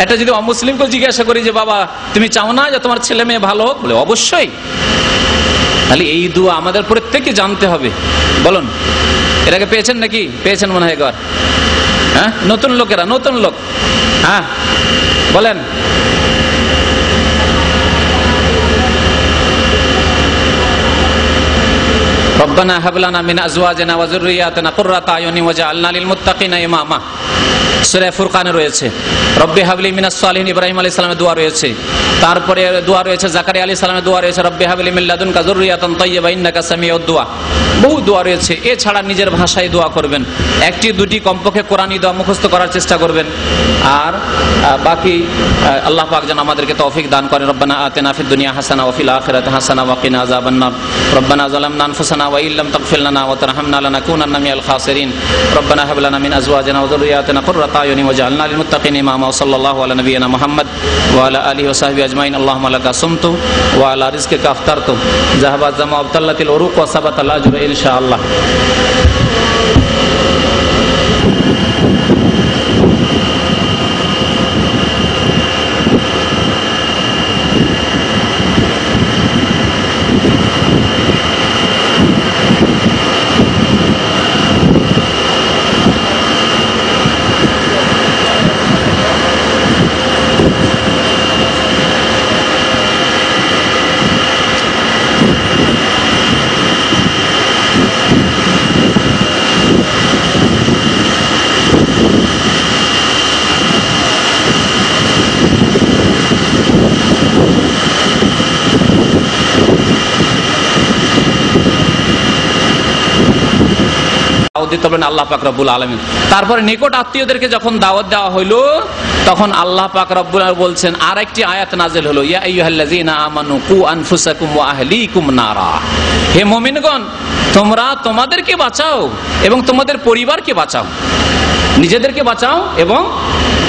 এটা যদি অমুসলিমকে জিজ্ঞাসা করি যে বাবা তুমি চাও না যে তোমার ছেলে মেয়ে ভালো হোক, বলে অবশ্যই। তাহলে এই দোয়া আমাদের প্রত্যেককে জানতে হবে। বলুন, এর আগে পেয়েছেন নাকি? পেয়েছেন মনে হয় একবার। হ্যাঁ, নতুন লোকেরা, নতুন লোক, হ্যাঁ বলেন। রব্বানা হাব লানা মিন আজওয়াজিনা ওয়া যুররিয়াতিনা কুররাতা আয়ুনি ওয়াজআলনা লিল মুত্তাকিনা ইমামা। সূরা ফুরকানে রয়েছে। রব্বি হাবলি মিনাস সালিহিন, ইব্রাহিম আলাইহিস সালামের দোয়া রয়েছে। তারপরে দোয়া রয়েছে জাকারিয়া আলাইহিস সালামের দোয়া রয়েছে, রব্বি হাবলি মিন লাদুনকা যুররিয়াতান তাইয়্যিবা ইন্নাকা সামিউদ দুআ। বহু দোয়া রয়েছে। এছাড়া নিজের ভাষায় দোয়া করবেন, একটি দুটি কমপক্ষে কোরআনী দোয়া মুখস্থ করার চেষ্টা করবেন। আর বাকি আল্লাহ পাক যেন আমাদেরকে তৌফিক দান করেন। রব্বানা আতিনা ফিদ দুনিয়া হাসানা ওয়া ফিল আখিরাতি হাসানা ওয়া কিনা আযাবান নার। রব্বানা যালামনা আনফুসানা ওয়া ইল্লাম তাগফির লানা ওয়া তারহামনা লানাকুনান্না মিনাল খাসিরিন। রব্বানা হাব লানা মিন আজওয়াজিনা ওয়া যুররিয়াতিনা কুররাতা আয়ুনি ওয়াজআলনা লিল মুত্তাকিনা ইমামা। সাল্লাল্লাহু আলা নবিয়িনা মুহাম্মদ ওয়া আলা আলিহি ওয়া সাহবিহি আজমাইন। আল্লাহুম্মা লাকা সুমতু ওয়া আলা রিজকিকা আফতারতু যাহাবা জামা আবতাল্লাতিল উরুক ওয়া সাবাতাল আজরু ইনশাআল্লাহ। আল্লাহ পাক রব্বুল আলামিন। তারপরে নিকট আত্মীয়দেরকে যখন দাওয়াত দেওয়া হইল, তখন আল্লাহ পাক রব্বুল আলামিন বলছেন, আর একটি আয়াত নাযিল হলো, ইয়া আইয়ুহাল্লাযীনা আমানু কু আনফুসাকুম ওয়া আহলিকুম নারা। হে মুমিনগণ, তোমরা তোমাদেরকে বাঁচাও এবং তোমাদের পরিবারকে বাঁচাও। নিজেদেরকে বাঁচাও এবং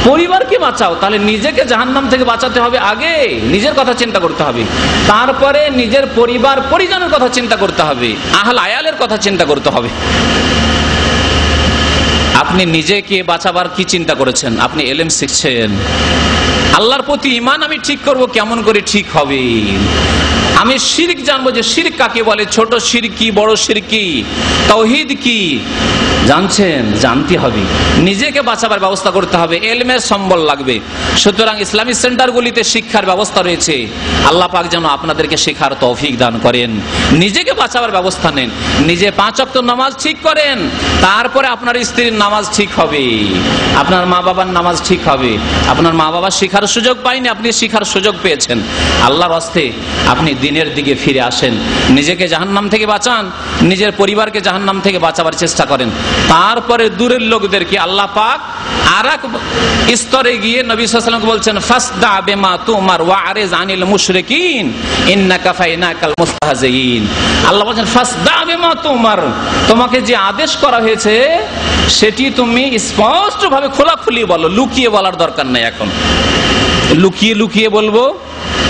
পরিবারকে বাঁচাও। তাহলে নিজেকে জাহান্নাম থেকে বাঁচাতে হবে, আগে নিজের কথা চিন্তা করতে হবে, তারপরে নিজের পরিবার পরিজনের কথা চিন্তা করতে হবে, আহল আয়ালের কথা চিন্তা করতে হবে। আপনি নিজেকে বাঁচাবার কি চিন্তা করেছেন? আপনি ইলম শিখছেন, আল্লাহর প্রতি ঈমান আমি ঠিক করব, কেমন করে ঠিক হবে? আমি শিরক জানবো, যে শিরক কাকে বলে, ছোট শিরক কি, বড় শিরক কি, তাওহীদ কি, জানছেন? জানতে হবে। নিজেকে বাঁচাবার ব্যবস্থা করতে হবে, ইলমের সম্বল লাগবে। সুতরাং ইসলামী সেন্টারগুলিতে শিক্ষার ব্যবস্থা রয়েছে। আল্লাহ পাক যেন আপনাদেরকে শেখার তৌফিক দান করেন। নিজেকে বাঁচাবার ব্যবস্থা নেন, নিজে 5 ওয়াক্ত নামাজ ঠিক করেন, তারপরে আপনার স্ত্রীর নামাজ ঠিক হবে, আপনার মা বাবার নামাজ ঠিক হবে। আপনার মা বাবা শিখার সুযোগ পায়নি, আপনি শিখার সুযোগ পেয়েছেন। আল্লাহর হস্তে আপনি দিনের দিকে ফিরে আসেন, নিজেকে জাহান্নাম থেকে বাঁচান, নিজের পরিবারকে জাহান্নাম থেকে বাঁচাবার চেষ্টা করেন। তারপরে দূরের লোকদেরকে আল্লাহ পাক আরেক স্তরে গিয়ে নবী সাল্লাল্লাহু আলাইহি ওয়াসাল্লাম বলছেন, ফাসদা বিমা তুমার ওয়া আরিজ আনিল মুশরিকিন ইন্নাকা ফাইনাকাল মুস্তাহজিন। আল্লাহ বলেন, ফাসদা বিমা তুমার, তোমাকে যে আদেশ করা হয়েছে সেটি তুমি স্পষ্টভাবে খোলাখুলি বলো, লুকিয়ে বলার দরকার নেই। এখন লুকিয়ে লুকিয়ে বলবো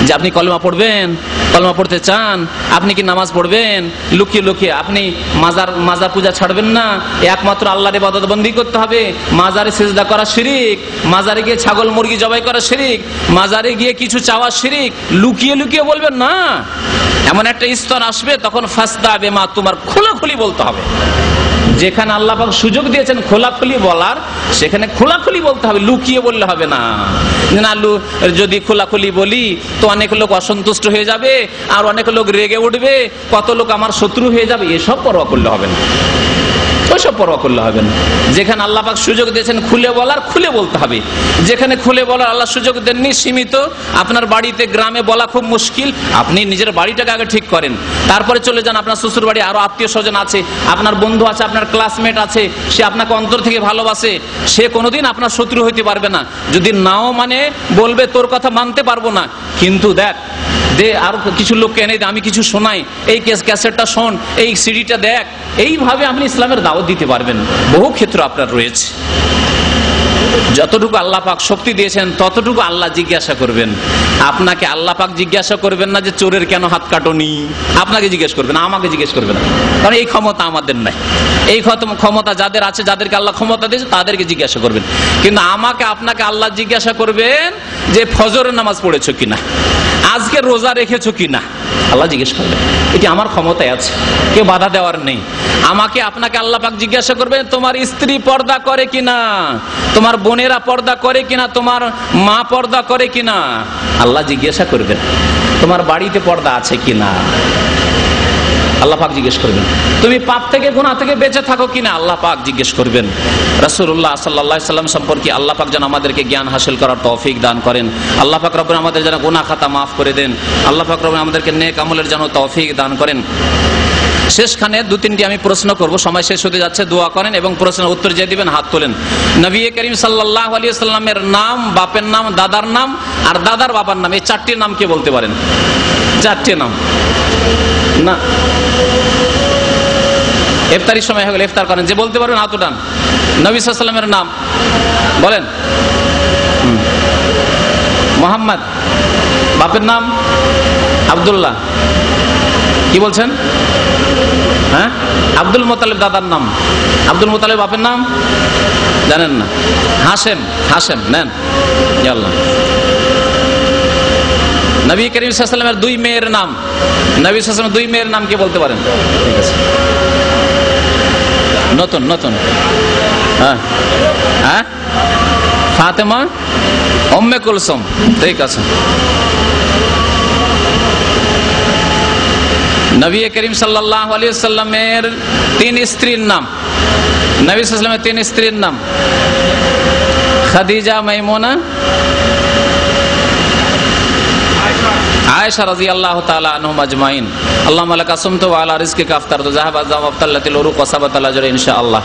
যে আপনি কলমা পড়বেন, কলমা পড়তে চান, আপনি কি নামাজ পড়বেন? লুকিয়ে লুকিয়ে আপনি মাজার পূজা ছাড়বেন না, একমাত্র আল্লাহর ইবাদত বন্দি করতে হবে, মাজারে সিজদা করা শিরিক, মাজারে গিয়ে ছাগল মুরগি জবাই করা শিরিক, মাজারে গিয়ে কিছু চাওয়া শিরিক, লুকিয়ে লুকিয়ে বলবেন না। এমন একটা স্তর আসবে তখন ফাসদা বেমা, তোমার খোলাখুলি বলতে হবে। যেখানে আল্লাহ পাক সুযোগ দিয়েছেন খোলাখুলি বলার, সেখানে খোলাখুলি বলতে হবে, লুকিয়ে বললে হবে না। যদি খোলাখুলি বলি তো অনেক লোক অসন্তুষ্ট হয়ে যাবে, আর অনেক লোক রেগে উঠবে, কত লোক আমার শত্রু হয়ে যাবে, এসব পরোয়া করলে হবে না, ওইসব পরোয়া করলে হবে না। যেখানে আল্লাহ পাক সুযোগ দিয়েছেন খুলে বলার, খুলে বলতে হবে। যেখানে খুলে বলার আল্লাহ সুযোগ দেননি, সীমিত, আপনার বাড়িতে গ্রামে বলা খুব মুশকিল, আপনি নিজের বাড়িটাকে আগে ঠিক করেন, তারপরে চলে যান আপনার শ্বশুর বাড়ি, আরো আত্মীয় স্বজন আছে, আপনার বন্ধু আছে, আপনার ক্লাসমেট আছে, সে আপনাকে অন্তর থেকে ভালোবাসে, সে কোনোদিন আপনার শত্রু হইতে পারবে না। যদি নাও মানে বলবে তোর কথা মানতে পারবো না, কিন্তু দেখ দে আর কিছু লোককে এনে দে, আমি কিছু শোনাই, এই ক্যাসেটটা শোন, এই সিডিটা দেখ, এইভাবে আপনি ইসলামের দাওয়াত দিতে পারবেন। বহু ক্ষেত্র আপনার রয়েছে। যতটুকু আল্লাহ পাক শক্তি দিয়েছেন ততটুকু আল্লাহ জিজ্ঞাসা করবেন। আপনাকে আল্লাহ পাক জিজ্ঞাসা করবেন না যে চোরের কেন হাত কাটনি, আপনাকে জিজ্ঞেস করবেন, আমাকে জিজ্ঞেস করবেন না, কারণ এই ক্ষমতা আমাদের নাই। এই ক্ষমতা যাদের আছে, যাদেরকে আল্লাহ ক্ষমতা দিয়েছে তাদেরকে জিজ্ঞাসা করবেন। কিন্তু আমাকে আপনাকে আল্লাহ জিজ্ঞাসা করবেন যে ফজরের নামাজ পড়েছো কিনা, আজকে রোজা রেখেছো কিনা, আল্লাহ জিজ্ঞেস করবেন। এটি আমার ক্ষমতায় আছে, কেউ বাধা দেওয়ার নেই। আমাকে আপনাকে আল্লাহ পাক জিজ্ঞাসা করবেন তোমার স্ত্রী পর্দা করে কিনা, তোমার বোনেরা পর্দা করে কিনা, তোমার মা পর্দা করে কিনা, আল্লাহ জিজ্ঞাসা করবেন। তোমার বাড়িতে পর্দা আছে কিনা, আল্লাহ পাক জিজ্ঞেস করবেন। তুমি পাপ থেকে গুনাহ থেকে বেঁচে থাকো কিনা, আল্লাহ পাক জিজ্ঞেস করবেন। রাসূলুল্লাহ সাল্লাল্লাহু আলাইহি সাল্লাম সম্পর্কে আল্লাহ পাক যেন আমাদেরকে জ্ঞান হাসিল করার তৌফিক দান করেন। আল্লাহ পাক রব্বুল আমাদের যেন গুনাহ খাতা মাফ করে দেন। আল্লাহ পাক রব্বুল আমাদেরকে নেক আমলের যেন তৌফিক দান করেন। শেষখানে দু তিনটি আমি প্রশ্ন করব, সময় শেষ হতে যাচ্ছে, দোয়া করেন এবং প্রশ্নের উত্তর যে দিবেন হাত তোলেন। নবী করিম সাল্লাল্লাহু আলাইহি ওয়াসাল্লামের নাম, বাপের নাম, দাদার নাম আর দাদার বাবার নাম, এই চারটির নাম কে বলতে পারেন? চারটি নাম না, ইফতারির সময় হয়ে গেল, ইফতার করেন, যে বলতে পারবেন হাত উঠান। নবী সাল্লাল্লাহু আলাইহি ওয়াসাল্লামের নাম বলেন। মুহাম্মদ, বাপের নাম আব্দুল্লাহ, কি বলছেন? হ্যাঁ, আব্দুল মুত্তালিব দাদার নাম, আব্দুল মুত্তালিব বাপের নাম জানেন না? হাশেম, হাশেম নেন। আল্লাহ। নবী করিম সাল্লাল্লাহু আলাইহি ওয়াসাল্লামের দুই মেয়ের নাম, নবী সাল্লাল্লাহু আলাইহি ওয়াসাল্লামের দুই মেয়ের নাম কি বলতে পারেন? ঠিক আছে, নতুন নতুন, হ্যাঁ হ্যাঁ, ফাতেমা, উম্মে কুলসুম, ঠিক আছে। নবী করিম সাল্লাল্লাহু আলাইহি ওয়াসাল্লামের তিন স্ত্রীর নাম, নবী সাল্লাল্লাহু আলাইহি ওয়াসাল্লামের তিন স্ত্রীর নাম খাদিজা, মাইমুনা, আয়েশা রাদিয়াল্লাহু তাআলা আনহুম আজমাইন। আল্লাহুম্মা লাকা সুমতু ওয়া আলা রিজকিকা আফতারতু যাহাবা যাওয়া আফতাল্লাতিল উরুক ওয়া সাবাতাল আজরু ইনশাআল্লাহ।